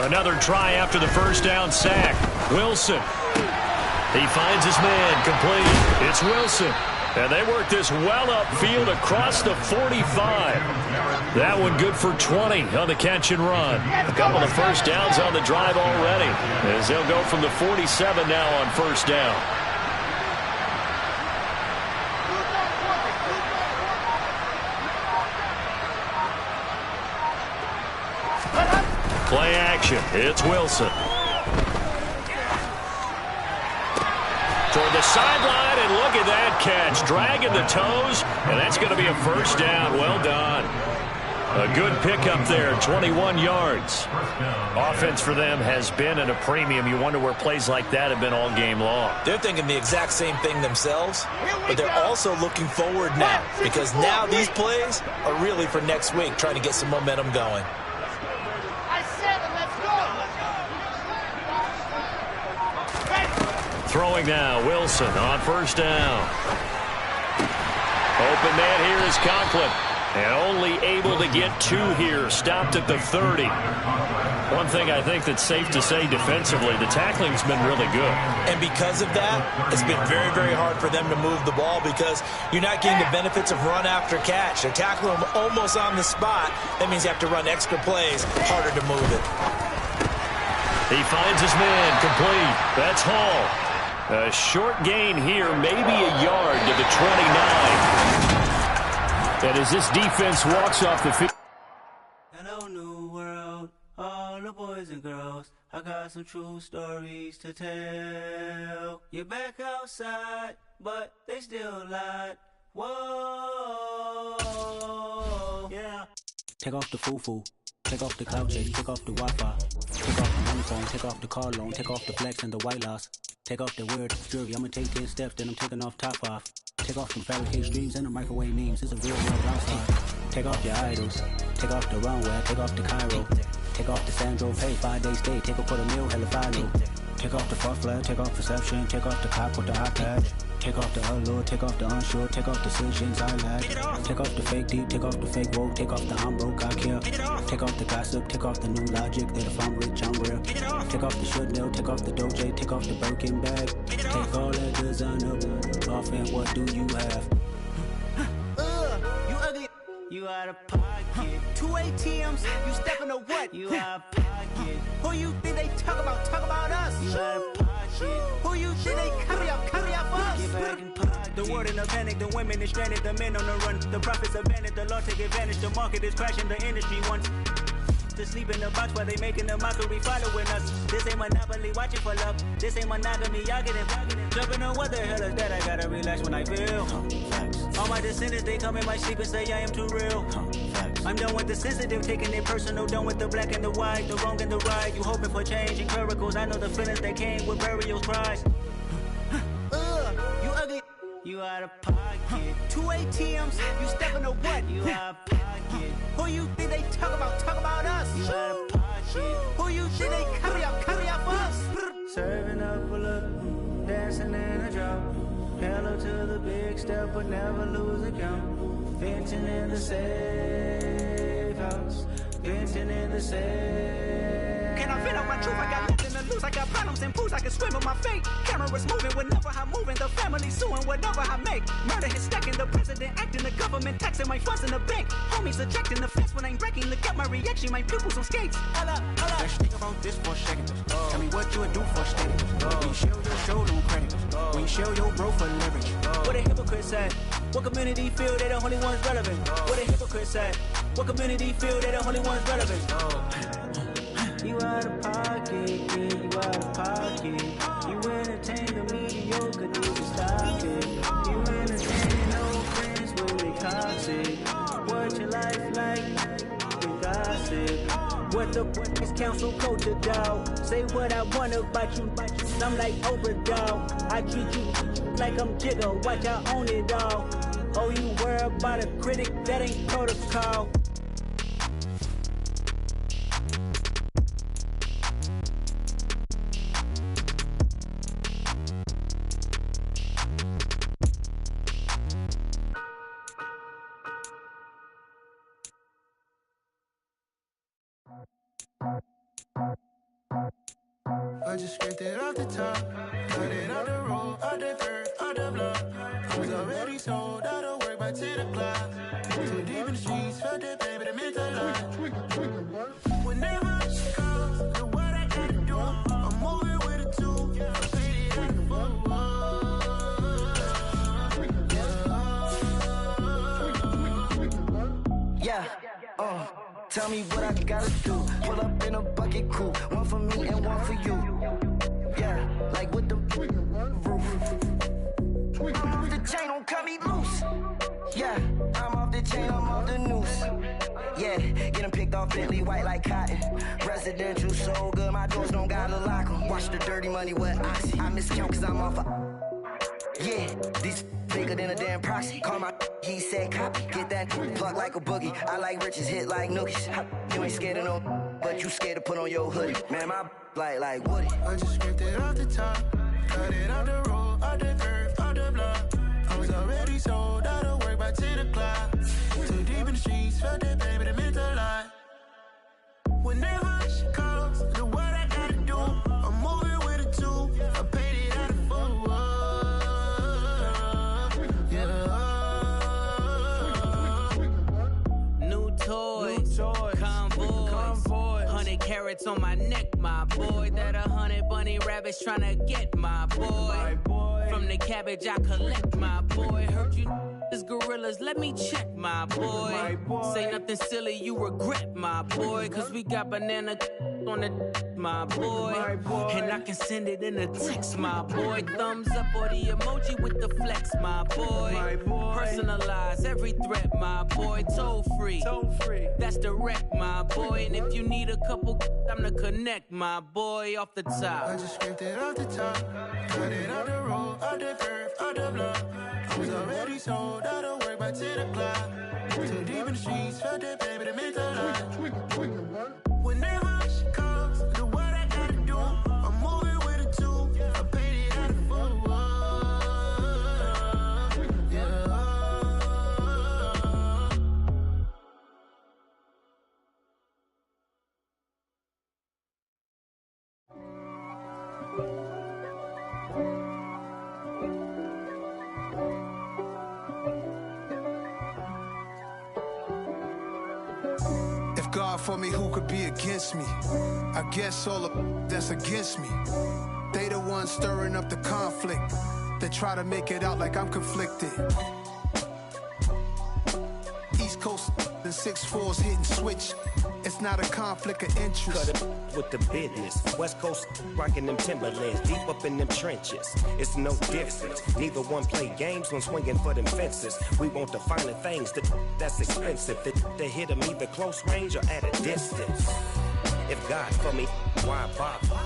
Another try after the first down sack. Wilson. He finds his man complete. It's Wilson. And they work this well upfield across the 45. That one good for 20 on the catch and run. A couple of first downs on the drive already, as they'll go from the 47 now on first down. Play action. It's Wilson. Toward the sideline, and look at that catch. Dragging the toes, and that's going to be a first down. Well done. A good pickup there, 21 yards. Offense for them has been at a premium. You wonder where plays like that have been all game long. They're thinking the exact same thing themselves, but they're also looking forward now, because now these plays are really for next week, trying to get some momentum going. Throwing now, Wilson on first down. Open man here is Conklin. And only able to get 2 here. Stopped at the 30. One thing I think that's safe to say defensively, the tackling's been really good. And because of that, it's been very, very hard for them to move the ball because you're not getting the benefits of run after catch. They're tackling them almost on the spot. That means you have to run extra plays, harder to move it. He finds his man, complete. That's Hall. A short gain here, maybe a yard to the 29. And as this defense walks off the field. Hello, new world, all the boys and girls. I got some true stories to tell. You're back outside, but they still lied. Whoa, yeah. Take off the foo-foo. Take off the cloud chase, take off the Wi-Fi. Take off the money phone, take off the car loan, take off the flex and the white loss. Take off the weird jewelry, I'ma take 10 steps, then I'm taking off top off. Take off some fabricated streams and the microwave memes, it's a real world outside. Take off your idols, take off the runway, take off the Cairo. Take off the Sandro, pay 5-day stay, take a $250,000, hella final. Take off the fuck flag, take off perception, take off the cop with the hot patch. Take off the allure, take off the unsure, take off decisions I lack. Take off the fake deep, take off the fake woke, take off the I'm broke, I care. Take off the gossip, take off the new logic, that if I'm rich, I'm real. Take off the should know, take off the doje, take off the Birkin bag. Take all that designer off and what do you have? You ugly, you out of pocket. 2 ATMs, you stepping to what? You out of pocket. Who you think they talk about us? You out of pocket. Who you think they carry up for us? The world in a panic, the women is stranded, the men on the run. The profits abandoned, the law take advantage, the market is crashing, the industry wants to sleep in the box while they making a mockery following us. This ain't Monopoly, watching for love. This ain't monogamy, y'all getting jumping on what the hell is that? I gotta relax when I feel. All my descendants, they come in my sleep and say I am too real. I'm done with the sensitive, taking it personal. Done with the black and the white, the wrong and the right. You hoping for change and miracles. I know the feelings that came with burial cries. You ugly, you out of pocket. 2 ATMs, you stepping to what? You out of pocket. Who you think they talk about us? You out of pocket. Who you think they carry up for us? Serving up a look, dancing in a drop. Hello to the big step, but never lose a count. Venting in the safe house. Venting in the safe. Can I vent out my truth? I got nothing to lose. I got problems and booze. I can swim with my fate. Cameras moving whenever I'm moving. The family suing whatever I make. Murder is stacking. The president acting. The government taxing my funds in the bank. Homies ejecting the fence when I'm breaking. Look at my reaction. My pupils on skates. Holla. Let's think about this for a second. Tell me what you would do for a statement. When you show your show, don't credit. When you show your bro for leverage. What a hypocrite said. What community feel they the only ones relevant? What a hypocrite said. What community feel they the only ones relevant? You out of pocket, yeah, you out of pocket. You entertain the mediocre, need to stop it. You entertain no friends when they toxic. What your life like? You gossip. What the is council culture, dog? Say what I want about you. I'm like Oprah, dog. I treat you like I'm Jigga. Watch I own it all. Oh, you worry about a critic? That ain't protocol. I just scraped it off the top, cut it out the road, out the dirt, out the block. I was already back to the clock. Too deep in the streets, felt that baby, the mental lie. Whenever she calls, do what I gotta do. I'm moving with a two. I paid it out the full. Yeah, tell me what I gotta do. Pull up in a bucket crew, one for me and one for you. Yeah, like with the roof. I'm off the chain, don't cut me loose. Yeah, I'm off the chain, I'm off the noose. Yeah, getting picked off Bentley, white like cotton. Residential so good, my doors don't gotta lock 'em. Watch the dirty money with oxy. I miscount cause I'm off a... Yeah, these bigger than a damn proxy. Call my he said copy. Get that plug like a boogie. I like riches, hit like nookies. You ain't scared of no, but you scared to put on your hoodie. Man, my like Woody. I just scraped it off the top. Cut it off the road, off the curve, off the block. I was already sold out of work by 10 o'clock. Too deep in the streets, felt that baby, the mental lie. Whenever she calls, do what I gotta do. I'm moving with a two. I paid it out of full. New toys, convoys, 100 carats on my neck, my boy. That 100 bunny rabbits tryna get my boy. From the cabbage I collect, my boy. Heard you is gorillas, let me check, my boy. Say nothing silly, you regret, my boy. Cause we got banana on the my boy. And I can send it in a text, my boy. Thumbs up or the emoji with the flex, my boy. Personalize every threat, my boy. Toll free, that's direct, my boy. And if you need a couple, I'm the connect, my boy. Off the top, I just scraped it off the top. Cut it off the road, off the curve, off the block. I was already sold out of work by 10 o'clock. Too deep in the streets, felt that baby, the mental lie. Whenever she calls, do what I gotta do. I'm moving with a two. I paid it out of full. God for me, who could be against me? I guess all of that's against me. They the ones stirring up the conflict. They try to make it out like I'm conflicted. East Coast and 6'4's hitting switch. It's not a conflict of interest. Cut it with the business. West Coast rocking them Timberlands, deep up in them trenches. It's no difference. Neither one play games when swinging for them fences. We want the finer things that's expensive. They hit them either close range or at a distance. If God for me, why bother?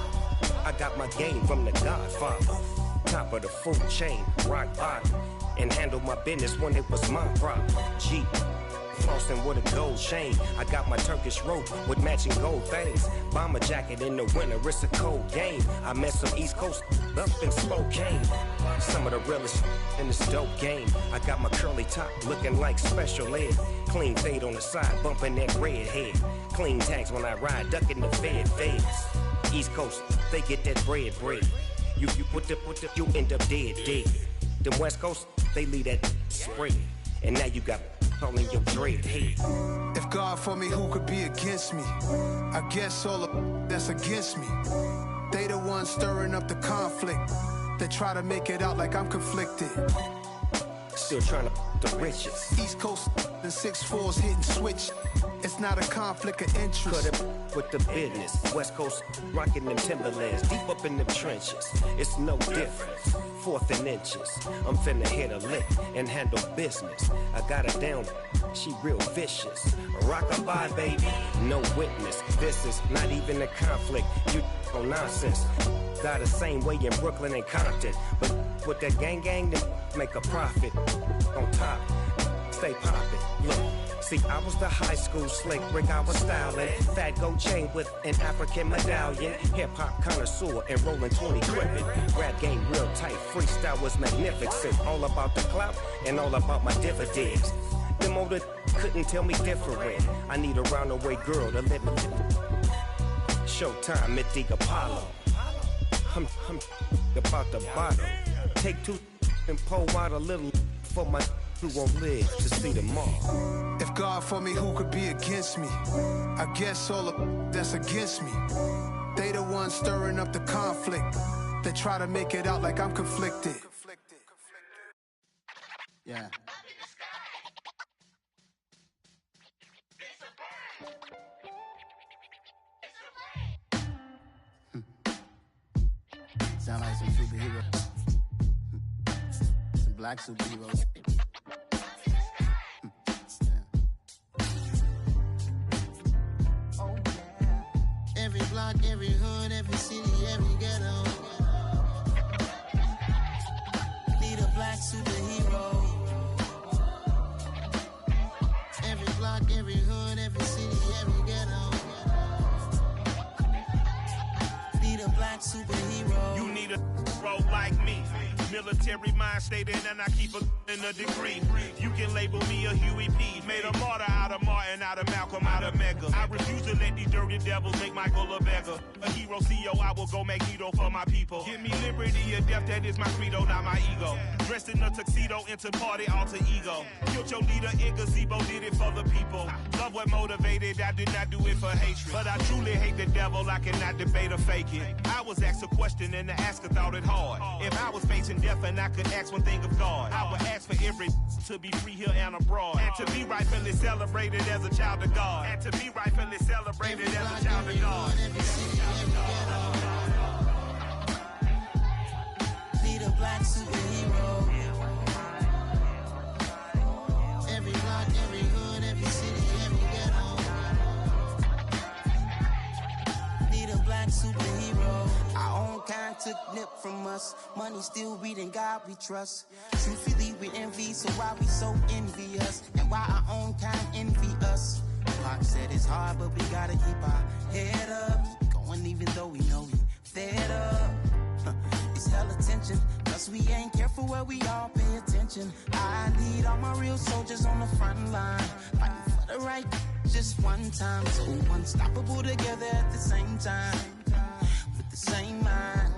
I got my game from the Godfather. Top of the food chain, rock bottom. And handle my business when it was my problem. Jeep. Flossing with a gold chain. I got my Turkish rope with matching gold things. Bomber jacket in the winter, it's a cold game. I met some East Coast up in Spokane. Some of the realest in this dope game. I got my curly top looking like special ed. Clean fade on the side, bumping that red head. Clean tags when I ride, ducking the feds. East Coast, they get that bread. You put the, you end up dead. Them West Coast, they leave that spread. And now you got calling your dread head. If God for me, who could be against me? I guess all of that's against me. They the ones stirring up the conflict. They try to make it out like I'm conflicted. Still trying to the riches. East Coast and 6'4's hitting switch. It's not a conflict of interest. Cut it with the business. West Coast rocking them Timberlands, deep up in them trenches. It's no difference. 4th and inches. I'm finna hit a lick and handle business. I got her down, she real vicious. Rock-a-bye, baby, no witness. This is not even a conflict. You on nonsense. Got the same way in Brooklyn and Compton. But with that gang, then make a profit. On top, stay poppin'. Look. See, I was the high school slick Rick, I was styling. Fat gold chain with an African medallion. Hip-hop connoisseur and rolling 20 crippin'. Rap game real tight, freestyle was magnificent. All about the clout and all about my dividends. Them older couldn't tell me different. I need a roundaway girl to let me. Showtime, Mythic Apollo. I'm about the bottle. Take 2 and pour out a little for my who won't live to see tomorrow. If God for me, who could be against me? I guess all of that's against me. They the ones stirring up the conflict. They try to make it out like I'm conflicted. Yeah. Sound like some superheroes. Some black superheroes. Oh, yeah. Every block, every hood, every city, every ghetto. Need a black superhero. Every block, every hood, every city, every ghetto. Need a black superhero. You need a bro like me. Military mind stated, and I keep in a degree. You can label me a Huey P. Made a martyr out of Martin, out of Malcolm, out of Mega. I refuse to let these dirty devils make Michael a beggar. A hero CEO, I will go Magneto for my people. Give me liberty or death, that is my credo, not my ego. Dressed in a tuxedo, into party, alter ego. Killed your leader in gazebo, did it for the people. Love what motivated, I did not do it for hatred. But I truly hate the devil, I cannot debate or fake it. I was asked a question and the asker thought it hard. If I was facing death and I could ask one thing of God, I would ask for every to be free here and abroad, and to be rightfully celebrated as a child of God, and to be rightfully celebrated as a child of God. Need a black superhero. Every block, every hood, every city, every ghetto. Need a black superhero. Our own kind took nip from us. Money still reading God we trust. Truthfully we envy, so why we so envious? And why our own kind envy us? Pac said it's hard, but we gotta keep our head up. Going even though we know we fed up. It's hella tension, cause we ain't careful where we all pay attention. I need all my real soldiers on the front line, fighting for the right just one time. So unstoppable together at the same time, with the same mind.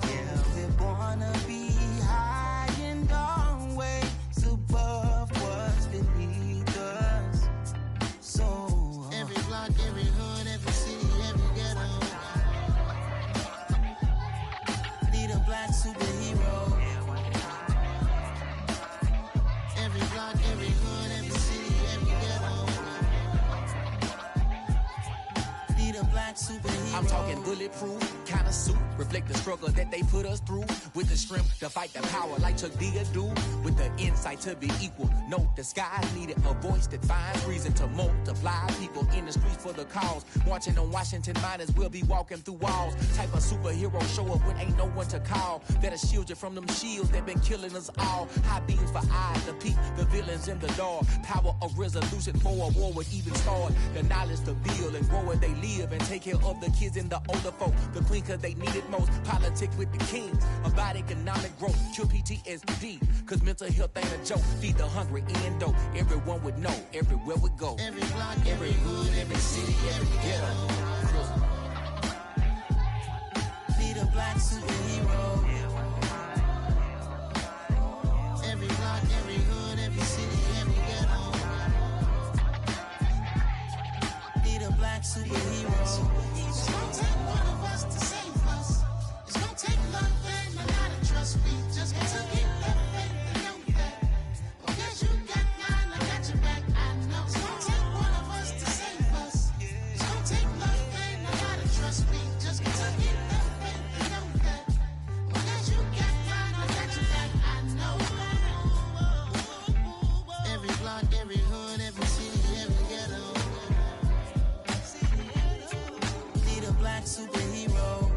Yeah, we're born to be high and always above what's beneath us. So every block, every hood, every city, every ghetto. Need a black superhero. Every block, every hood, every city, every ghetto. Need a black superhero. I'm talking bulletproof kind of suit, reflect the struggle that they put us through, with the strength to fight the power like Chuck D do, with the insight to be equal. Note the sky needed a voice that finds reason to multiply people in the streets for the cause. Marching on Washington, might as well be walking through walls. Type of superhero show up when ain't no one to call. That'll shield you from them shields that been killing us all. High beams for eyes to peek the villains in the dark. Power of resolution for a war would even start. The knowledge to build and grow where they live and take care of the kids and the older folk. The queen cause they need it most. Politic with the kings about economic growth. Cure PTSD cause mental health ain't a joke. Feed the hungry and dope. Everyone would know everywhere we go. Every block, every hood, every city, every ghetto. Need a black superhero. Every block, every hood, every city, every ghetto. Need a black superhero. It's gonna take one of us to save us. It's gonna take love and a lot of trust. We just got to get that faith and know that. Because you got mine, I got your back. I know. It's gonna take one of us to save us. It's gonna take love and a lot of trust. We just got to get that faith and know that. Because you got mine, I got your back. I know. Every block, every hood, every city, every ghetto. Need a black superhero.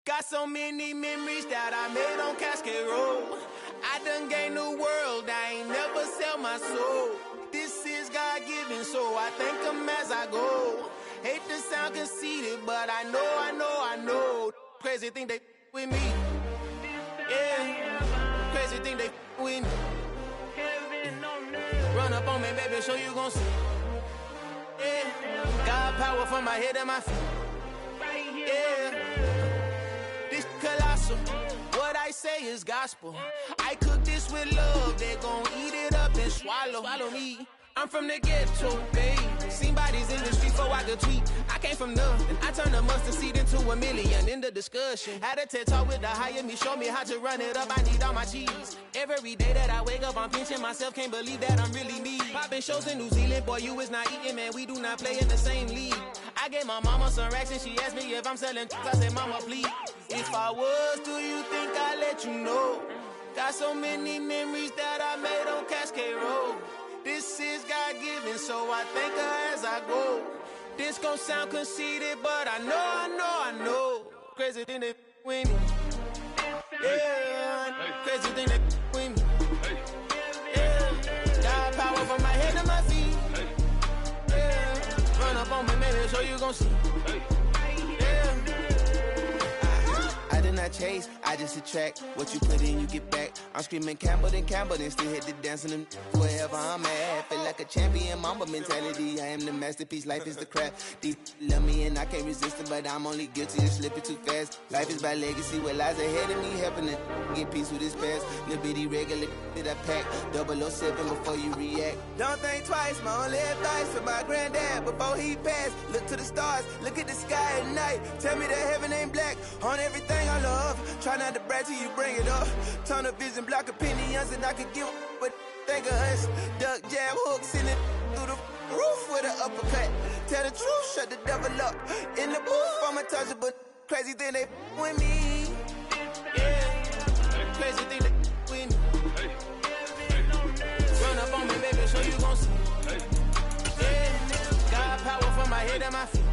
Got so many memories that I made on Cascade Road. I done gained the world, I ain't never sell my soul. This is God-given, so I thank him as I go. Hate to sound conceited, but I know. Crazy thing they with me. Yeah, crazy thing they with me. Run up on me, baby, so you gon' see. Yeah, Got power from my head and my feet. Yeah. This colossal. What I say is gospel. I cook this with love. They gon' eat it up and swallow me. I'm from the ghetto, babe. Seen bodies in the street before I could tweet. I came from nothing. I turned a mustard seed into a million in the discussion. Had a TED talk with the higher me, show me how to run it up. I need all my cheese. Every day that I wake up, I'm pinching myself. Can't believe that I'm really me. Popping shows in New Zealand, boy, you is not eating, man. We do not play in the same league. I gave my mama some racks and she asked me if I'm selling. I said, mama, please. If I was, do you think I'd let you know? Got so many memories that I made on Cascade Road. This is God-given, so I thank her as I go. This gon' sound conceited, but I know. Crazy thing that with me. Yeah, crazy thing that with me. Yeah, got power from my head to my feet. Yeah, run up on me, maybe so you gon' see. I chase, I just attract what you put in, you get back. I'm screaming Campbell, then still hit the dance and wherever I'm at. Feel like a champion, mamba mentality. I am the masterpiece, life is the crap. Deep love me and I can't resist it, but I'm only guilty of slipping too fast. Life is by legacy, what lies ahead of me, helping to get peace with this past. Little bitty regular that I pack, 007 before you react. Don't think twice, my only advice for my granddad before he passed. Look to the stars, look at the sky at night. Tell me that heaven ain't black on everything I love. Try not to brag till you bring it up. Tunnel vision, block opinions, and I could give but think of us. Duck jab hooks in it through the roof with an uppercut. Tell the truth, shut the devil up. In the booth, I'm untouchable. Crazy thing they with me. Yeah, crazy thing they with me. Run up on me, baby, so you gon' see. Yeah, got power from my head and my feet.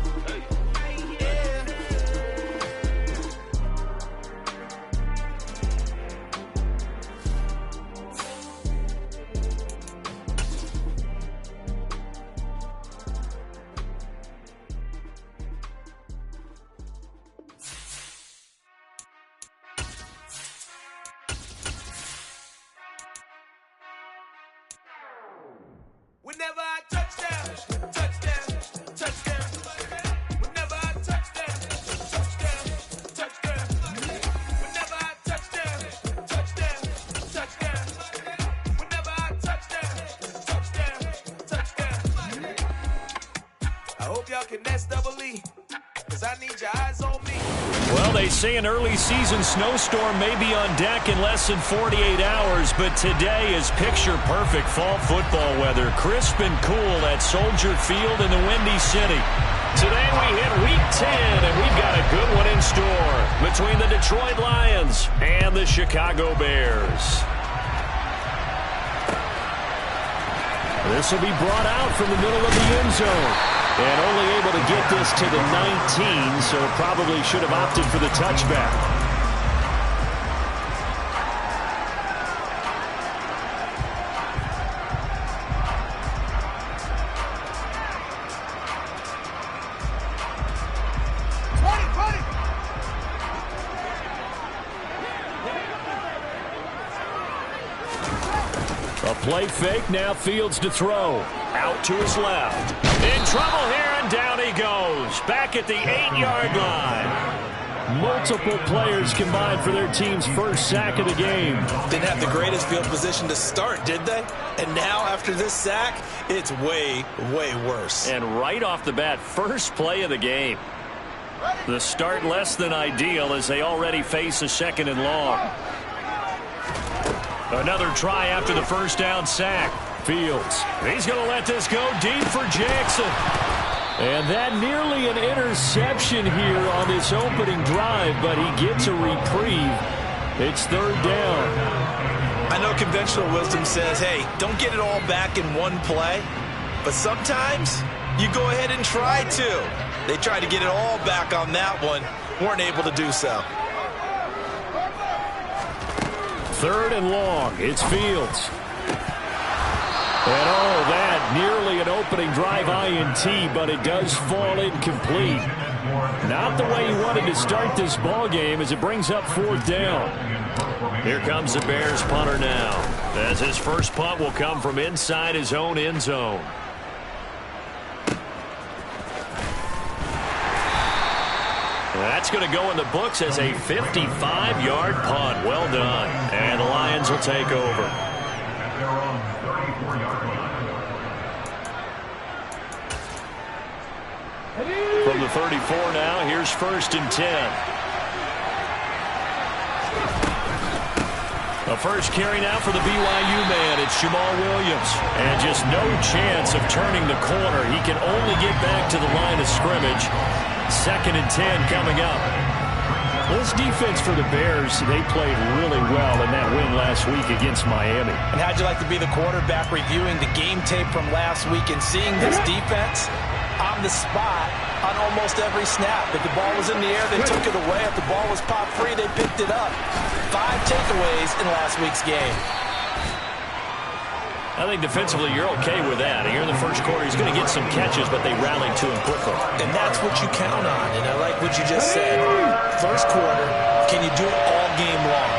Whenever I touchdown. Whenever I touchdown. Whenever I touchdown. Whenever I touchdown. I hope y'all can nest double E, cause I need your eyes on me. Well, they say an early season snowstorm may be on deck in less than 48 hours, but today is picture-perfect fall football weather. Crisp and cool at Soldier Field in the Windy City. Today we hit Week 10, and we've got a good one in store between the Detroit Lions and the Chicago Bears. This will be brought out from the middle of the end zone. And only able to get this to the 19, so probably should have opted for the touchback. A play fake, now Fields to throw. Out to his left. In trouble here, and down he goes. Back at the 8-yard line. Multiple players combined for their team's first sack of the game. Didn't have the greatest field position to start, did they? And now, after this sack, it's way, way worse. And right off the bat, first play of the game. The start less than ideal as they already face a second and long. Another try after the first down sack. Fields. He's going to let this go deep for Jackson. And that nearly an interception here on this opening drive, but he gets a reprieve. It's third down. I know conventional wisdom says, hey, don't get it all back in one play. But sometimes you go ahead and try to. They tried to get it all back on that one. Weren't able to do so. Third and long. It's Fields. And all that, nearly an opening drive INT, but it does fall incomplete. Not the way he wanted to start this ball game as it brings up fourth down. Here comes the Bears punter now, as his first punt will come from inside his own end zone. That's going to go in the books as a 55-yard punt. Well done. And the Lions will take over. From the 34 now, here's 1st and 10. The first carry now for the BYU man. It's Jamal Williams. And just no chance of turning the corner. He can only get back to the line of scrimmage. 2nd and 10 coming up. This defense for the Bears, they played really well in that win last week against Miami. And how'd you like to be the quarterback reviewing the game tape from last week and seeing this defense on the spot on almost every snap? If the ball was in the air, they took it away. If the ball was popped free, they picked it up. 5 takeaways in last week's game. I think defensively you're okay with that. Here in the first quarter, he's going to get some catches, but they rallied to him quickly. And that's what you count on, and I like what you just said. First quarter, can you do it all game long?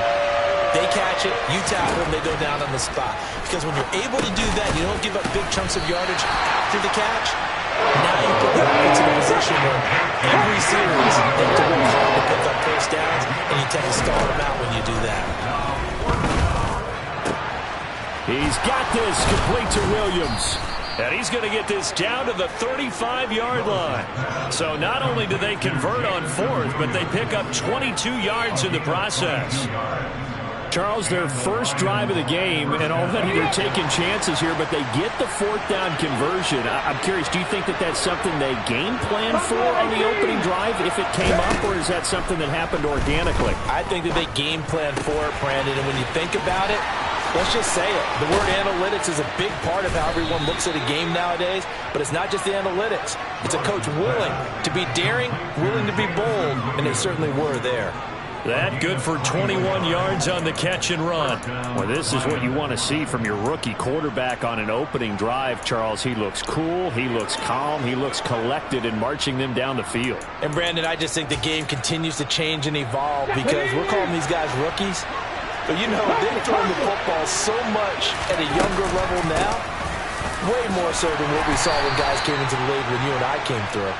They catch it, you tackle them, they go down on the spot. Because when you're able to do that, you don't give up big chunks of yardage after the catch. Now you put the offense in a position where every series they have to work hard to pick up first downs, and you tend to stall them out when you do that. He's got this complete to Williams. And he's going to get this down to the 35-yard line. So not only do they convert on 4th, but they pick up 22 yards in the process. Charles, their first drive of the game, and already they're taking chances here, but they get the 4th down conversion. I'm curious, do you think that that's something they game plan for on the opening drive if it came up, or is that something that happened organically? I think that they game plan for it, Brandon, and when you think about it, let's just say it. The word analytics is a big part of how everyone looks at a game nowadays, but it's not just the analytics. It's a coach willing to be daring, willing to be bold, and they certainly were there. That good for 21 yards on the catch and run. Well, this is what you want to see from your rookie quarterback on an opening drive, Charles. He looks cool, he looks calm, he looks collected in marching them down the field. And, Brandon, I just think the game continues to change and evolve because we're calling these guys rookies. But, you know, they're throwing the football so much at a younger level now, way more so than what we saw when guys came into the league when you and I came through.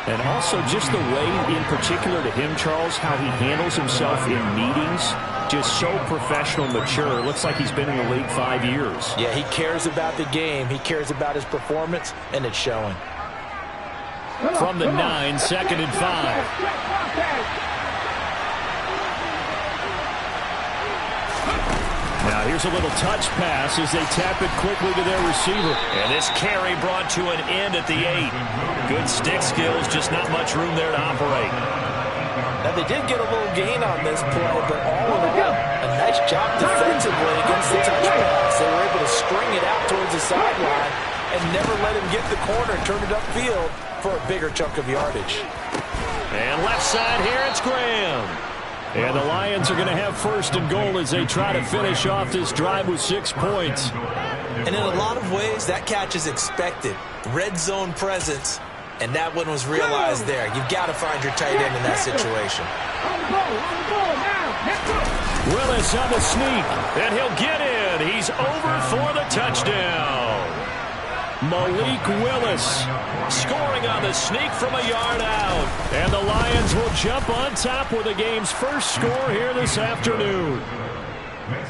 And also just the way, in particular to him, Charles, how he handles himself in meetings, just so professional, mature. It looks like he's been in the league 5 years. Yeah, he cares about the game. He cares about his performance, and it's showing. From the 9, 2nd and 5. Now here's a little touch pass as they tap it quickly to their receiver. And this carry brought to an end at the 8. Good stick skills, just not much room there to operate. Now they did get a little gain on this play, but all in all, a nice job defensively against the touch pass. They were able to string it out towards the sideline and never let him get the corner and turn it upfield for a bigger chunk of yardage. And left side here, it's Graham. And the Lions are going to have 1st and goal as they try to finish off this drive with 6 points. And in a lot of ways, that catch is expected. Red zone presence, and that one was realized there. You've got to find your tight end in that situation. Willis on the sneak, and he'll get in. He's over for the touchdown. Malik Willis scoring on the sneak from a yard out. And the Lions will jump on top with the game's first score here this afternoon.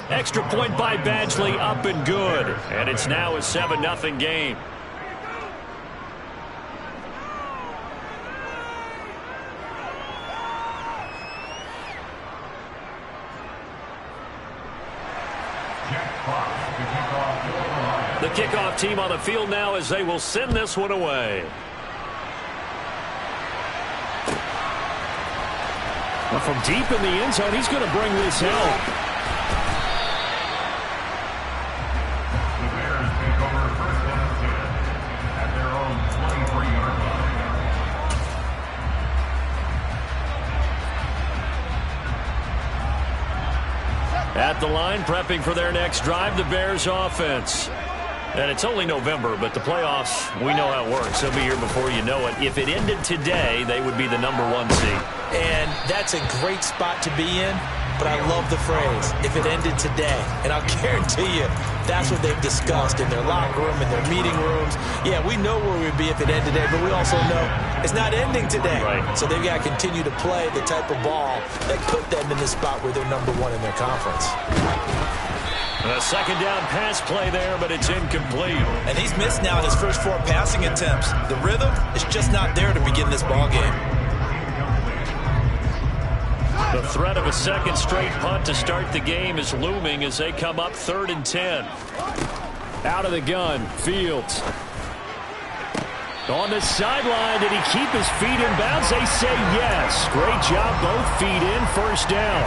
Extra point by Badgley, up and good. And it's now a 7-0 game. The kickoff team on the field now as they will send this one away. Well, from deep in the end zone, he's going to bring this help. The Bears take over 1st and 10 at their own 23-yard line. At the line, prepping for their next drive, the Bears offense. And it's only November, but the playoffs, we know how it works. They'll be here before you know it. If it ended today, they would be the #1 seed. And that's a great spot to be in but I love the phrase, if it ended today. And I'll guarantee you, that's what they've discussed in their locker room, in their meeting rooms. Yeah, we know where we'd be if it ended today, but we also know it's not ending today. Right. So they've got to continue to play the type of ball that put them in the spot where they're #1 in their conference. A second down pass play there, but it's incomplete. And he's missed now his first 4 passing attempts. The rhythm is just not there to begin this ball game. The threat of a second straight punt to start the game is looming as they come up 3rd and 10. Out of the gun, Fields. On the sideline, did he keep his feet in bounds? They say yes. Great job, both feet in, first down.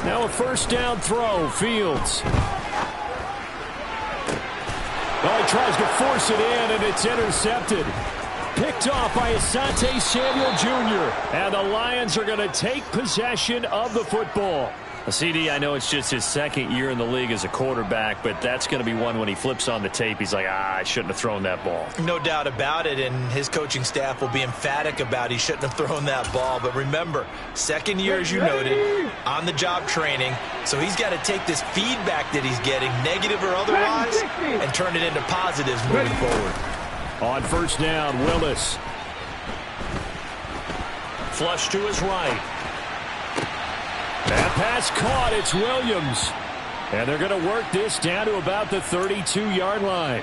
Now a first down throw, Fields. Oh, he tries to force it in, and it's intercepted. Picked off by Asante Samuel Jr. And the Lions are going to take possession of the football. CD, I know it's just his second year in the league as a quarterback, but that's going to be one when he flips on the tape. He's like, I shouldn't have thrown that ball. No doubt about it, and his coaching staff will be emphatic about he shouldn't have thrown that ball. But remember, second year, as you noted, on-the-job training, so he's got to take this feedback that he's getting, negative or otherwise, and turn it into positives moving forward. On first down, Willis. Flush to his right. That pass caught. It's Williams. And they're going to work this down to about the 32-yard line.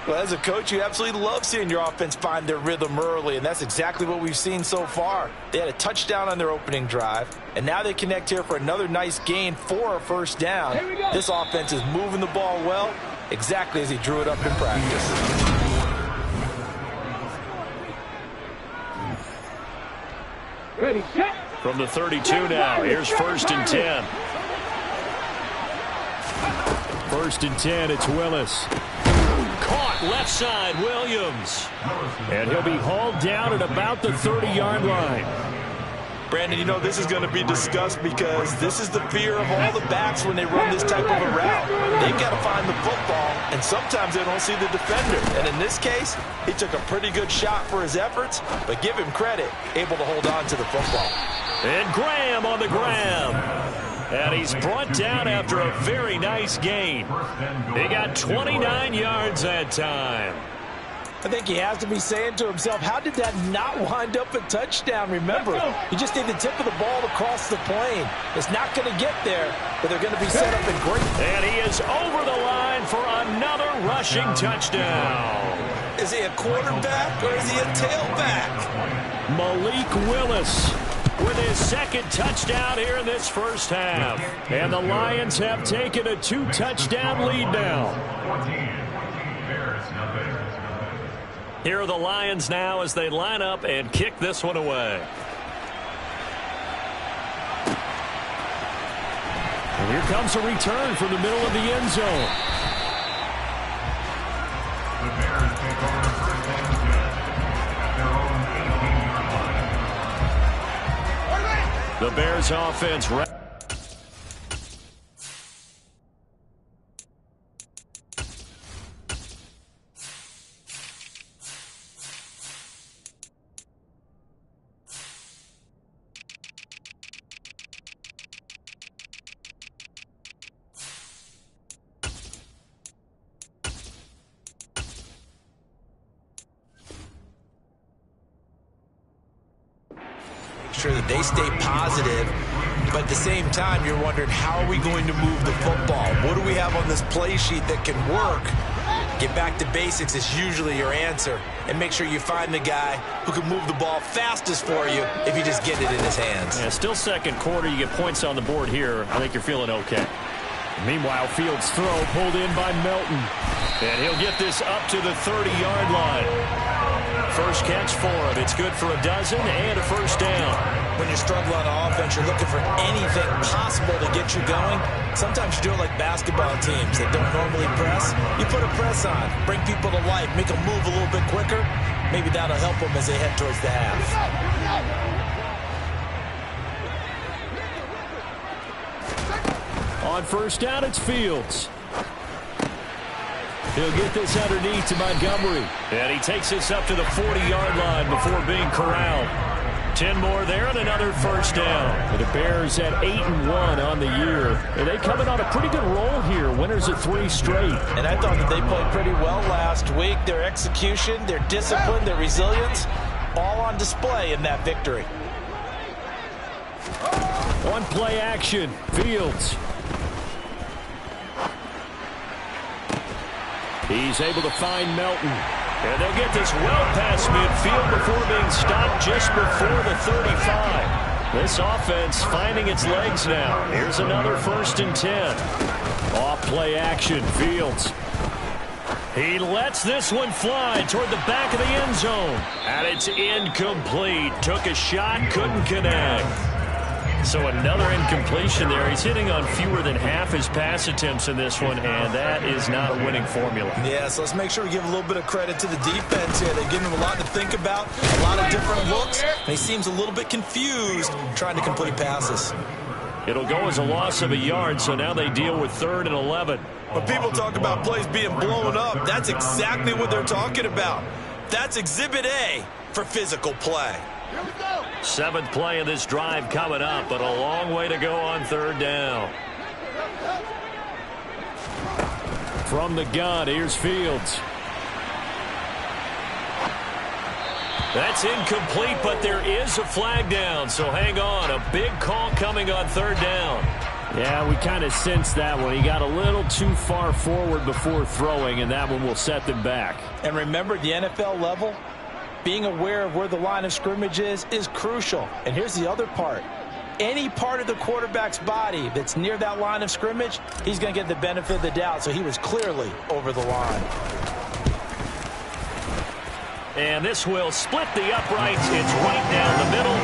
Well, as a coach, you absolutely love seeing your offense find their rhythm early, and that's exactly what we've seen so far. They had a touchdown on their opening drive, and now they connect here for another nice gain for a first down. This offense is moving the ball well, exactly as he drew it up in practice. Ready, set. From the 32 now, here's 1st and 10. 1st and 10, it's Willis. Caught left side, Williams. And he'll be hauled down at about the 30-yard line. Brandon, you know this is going to be discussed because this is the fear of all the backs when they run this type of a route. They've got to find the football, and sometimes they don't see the defender. And in this case, he took a pretty good shot for his efforts, but give him credit, able to hold on to the football. And Graham on the grab. And he's brought down after a very nice gain. He got 29 yards that time. I think he has to be saying to himself, how did that not wind up a touchdown? Remember, you just need the tip of the ball to cross the plane. It's not going to get there, but they're going to be set up in great. And he is over the line for another rushing touchdown. Is he a quarterback or is he a tailback? Malik Willis with his second touchdown here in this first half. And the Lions have taken a 2-touchdown lead now. Here are the Lions now as they line up and kick this one away. And here comes a return from the middle of the end zone. The Bears take over 1st and 10 at their own 18-yard line. The Bears offense. Sure that they stay positive, but at the same time you're wondering, how are we going to move the football? What do we have on this play sheet that can work? Get back to basics is usually your answer, and make sure you find the guy who can move the ball fastest for you if you just get it in his hands. Yeah, still second quarter. You get points on the board here. I think you're feeling okay. Meanwhile, Fields' throw pulled in by Melton, and he'll get this up to the 30-yard line. First catch for him. It's good for a dozen and a first down. When you struggle on offense, you're looking for anything possible to get you going. Sometimes you do it like basketball teams that don't normally press. You put a press on, bring people to life, make them move a little bit quicker. Maybe that'll help them as they head towards the half. On first down, it's Fields. He'll get this underneath to Montgomery. And he takes this up to the 40-yard line before being corralled. 10 more there and another first down. The Bears at 8-1 on the year. And they coming on a pretty good roll here. Winners of 3 straight. And I thought that they played pretty well last week. Their execution, their discipline, their resilience, all on display in that victory. One play action. Fields. He's able to find Melton. And they'll get this well past midfield before being stopped just before the 35. This offense finding its legs now. Here's another 1st and 10. Off play action. Fields. He lets this one fly toward the back of the end zone. And it's incomplete. Took a shot, couldn't connect. So another incompletion there. He's hitting on fewer than half his pass attempts in this one, and that is not a winning formula. Yeah, so let's make sure we give a little bit of credit to the defense here. They've given him a lot to think about, a lot of different looks, and he seems a little bit confused trying to complete passes. It'll go as a loss of a yard, so now they deal with 3rd and 11. When people talk about plays being blown up, that's exactly what they're talking about. That's Exhibit A for physical play. 7th play of this drive coming up, but a long way to go on 3rd down. From the gun, here's Fields. That's incomplete, but there is a flag down, so hang on. A big call coming on 3rd down. Yeah, we kind of sensed that one. He got a little too far forward before throwing, and that one will set them back. And remember, at the NFL level, being aware of where the line of scrimmage is crucial. And here's the other part. Any part of the quarterback's body that's near that line of scrimmage, he's going to get the benefit of the doubt. So he was clearly over the line. And this will split the uprights. It's right down the middle.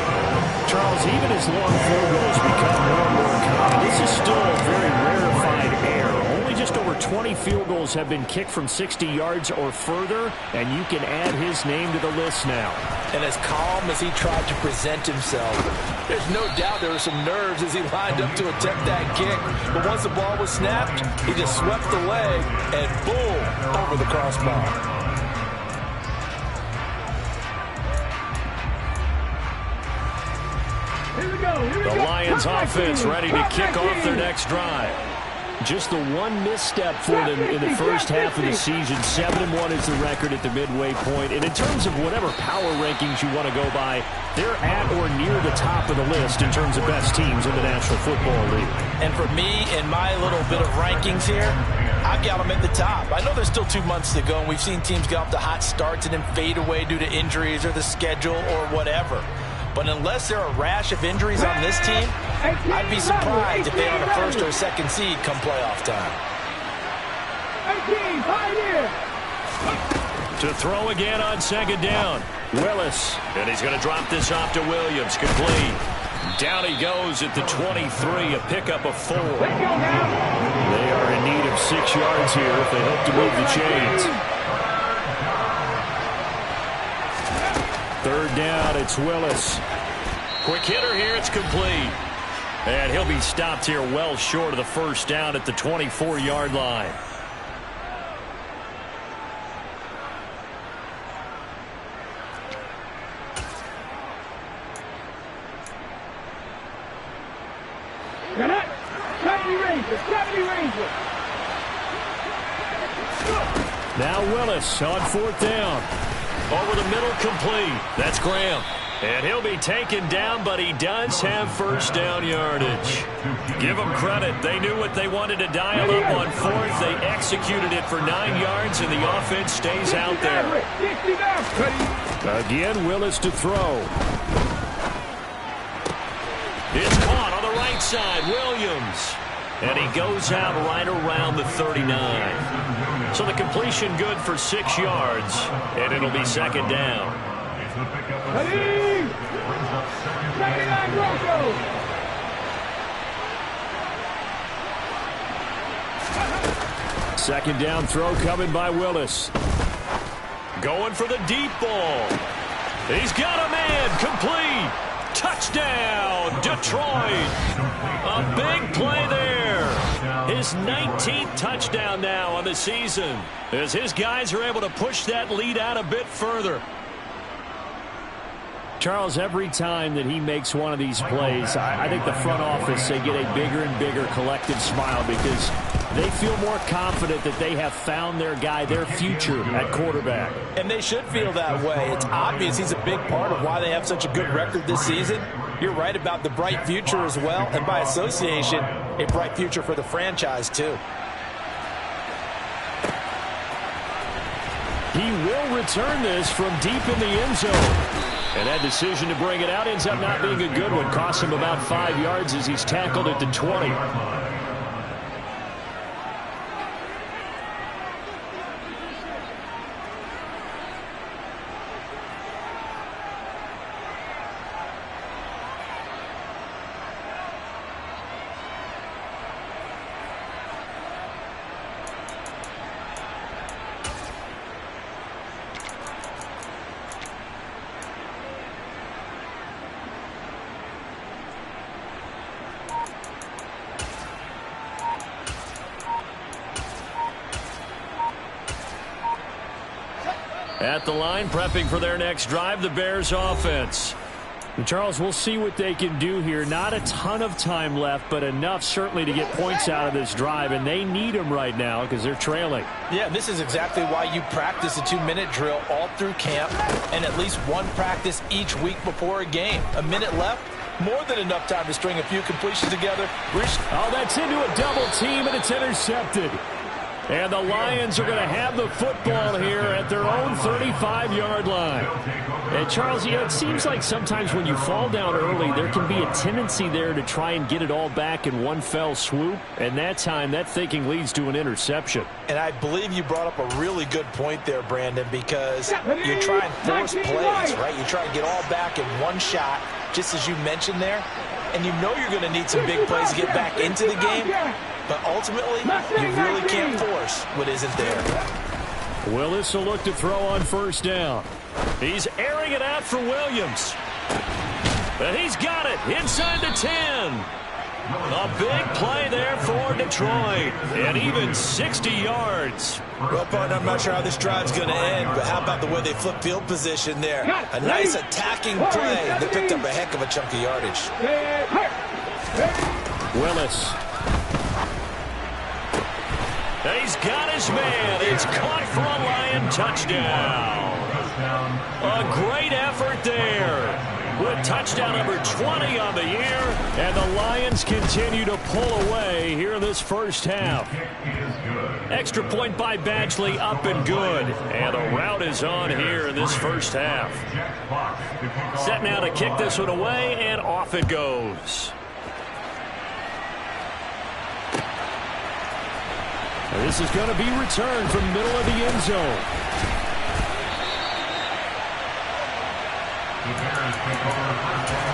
Charles, even as long field goals become more and more common, this is still a very rarefied air. Only just over 20 field goals have been kicked from 60 yards or further, and you can add his name to the list now. And as calm as he tried to present himself, there's no doubt there were some nerves as he lined up to attempt that kick. But once the ball was snapped, he just swept the leg and boom, over the crossbar. The Lions offense ready to kick off their next drive. Just the one misstep for them in the first half of the season. 7-1 is the record at the midway point. And in terms of whatever power rankings you want to go by, they're at or near the top of the list in terms of best teams in the National Football League. And for me, in my little bit of rankings here, I've got them at the top. I know there's still 2 months to go, and we've seen teams get off to hot starts and then fade away due to injuries or the schedule or whatever. But unless there are a rash of injuries on this team, I'd be surprised if they're on a 1st or 2nd seed come playoff time. To throw again on 2nd down. Willis. And he's going to drop this off to Williams. Complete. Down he goes at the 23, a pickup of 4. They are in need of 6 yards here if they hope to move the chains. 3rd down, it's Willis. Quick hitter here, it's complete. And he'll be stopped here well short of the 1st down at the 24-yard line. Now Willis on 4th down. Over the middle, complete. That's Graham. And he'll be taken down, but he does have 1st down yardage. Give them credit. They knew what they wanted to dial up on 4th. They executed it for 9 yards, and the offense stays out there. Again, Willis to throw. It's caught on the right side. Williams. And he goes out right around the 39. So the completion good for 6 yards, and it'll be 2nd down. Second down throw coming by Willis. Going for the deep ball. He's got a man. Complete. Touchdown, Detroit. A big play there. His his 19th touchdown now on the season, as his guys are able to push that lead out a bit further. Charles, every time that he makes one of these plays, I think the front office, they get a bigger and bigger collective smile because they feel more confident that they have found their guy, their future at quarterback. And they should feel that way. It's obvious he's a big part of why they have such a good record this season. You're right about the bright future as well, and by association, a bright future for the franchise too. He will return this from deep in the end zone. And that decision to bring it out ends up not being a good one. Costs him about 5 yards as he's tackled at the 20. At the line, prepping for their next drive, the Bears offense. And Charles, we'll see what they can do here. Not a ton of time left, but enough certainly to get points out of this drive, and they need them right now because they're trailing. Yeah, this is exactly why you practice a 2-minute drill all through camp and at least one practice each week before a game. A minute left, more than enough time to string a few completions together. Oh, that's into a double team, and it's intercepted. And the Lions are going to have the football here at their own 35-yard line. And Charles, it seems like sometimes when you fall down early, there can be a tendency there to try and get it all back in one fell swoop. And that time, that thinking leads to an interception. And I believe you brought up a really good point there, Brandon, because you try and force plays, right? You try and get all back in one shot, just as you mentioned there. And you know you're going to need some big plays to get back into the game. But ultimately, you really can't force what isn't there. Willis will look to throw on first down. He's airing it out for Williams. And he's got it inside the 10. A big play there for Detroit. And even 60 yards. Well, partner, I'm not sure how this drive's going to end, but how about the way they flip field position there? A nice attacking play. They picked up a heck of a chunk of yardage. Willis. He's got his man. It's caught for a Lion touchdown. A great effort there. With touchdown number 20 on the year. And the Lions continue to pull away here in this first half. Extra point by Badgley, up and good. And the route is on here in this first half. Set now to kick this one away, and off it goes. This is going to be returned from the middle of the end zone. The Bears take over first down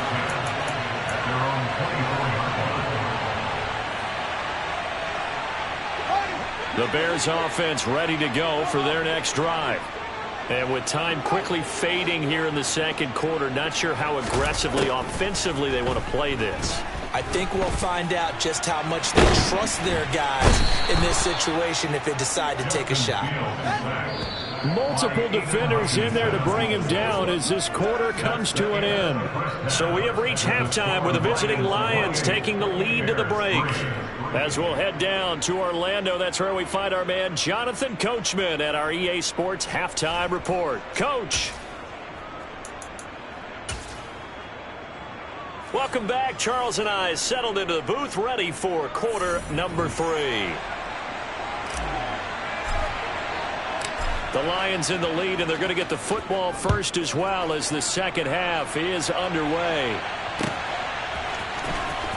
at their own 24-yard line. The Bears offense ready to go for their next drive. And with time quickly fading here in the second quarter, not sure how aggressively, offensively they want to play this. I think we'll find out just how much they trust their guys in this situation if they decide to take a shot. Multiple defenders in there to bring him down as this quarter comes to an end. So we have reached halftime with the visiting Lions taking the lead to the break. As we'll head down to Orlando, that's where we find our man Jonathan Coachman at our EA Sports Halftime Report. Coach. Welcome back. Charles and I settled into the booth, ready for quarter number 3. The Lions in the lead, and they're going to get the football first as well as the second half is underway.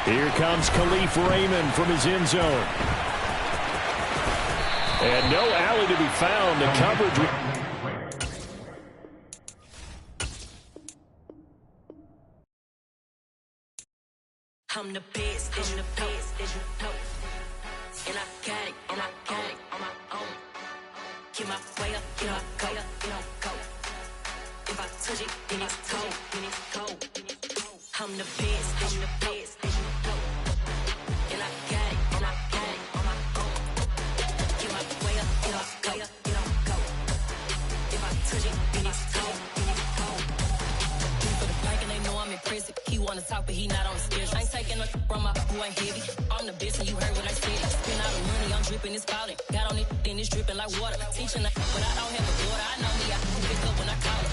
Here comes Khalif Raymond from his end zone. And no alley to be found. The coverage. I'm the best, I'm the best, and I got it, and I got it on my own. Get my way up, get my go, go. If I touch it, then it's cold, then it's cold. I'm the best, and I got it, and I got it on my but he not on the schedule. I ain't taking no from my who ain't heavy. I'm the best and you heard what I said. Spend all the money, I'm dripping, it's falling. Got on it, then it's dripping like water. Teaching but I don't have a daughter. I know me, I can pick up when I call her.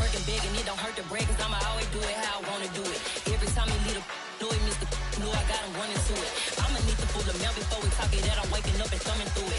Working big and it don't hurt to break, cause I'ma always do it how I wanna do it. Every time he lead a know he missed the know I got him running to it. I'ma need to pull the mail before we talk it that I'm waking up and thumbing through it.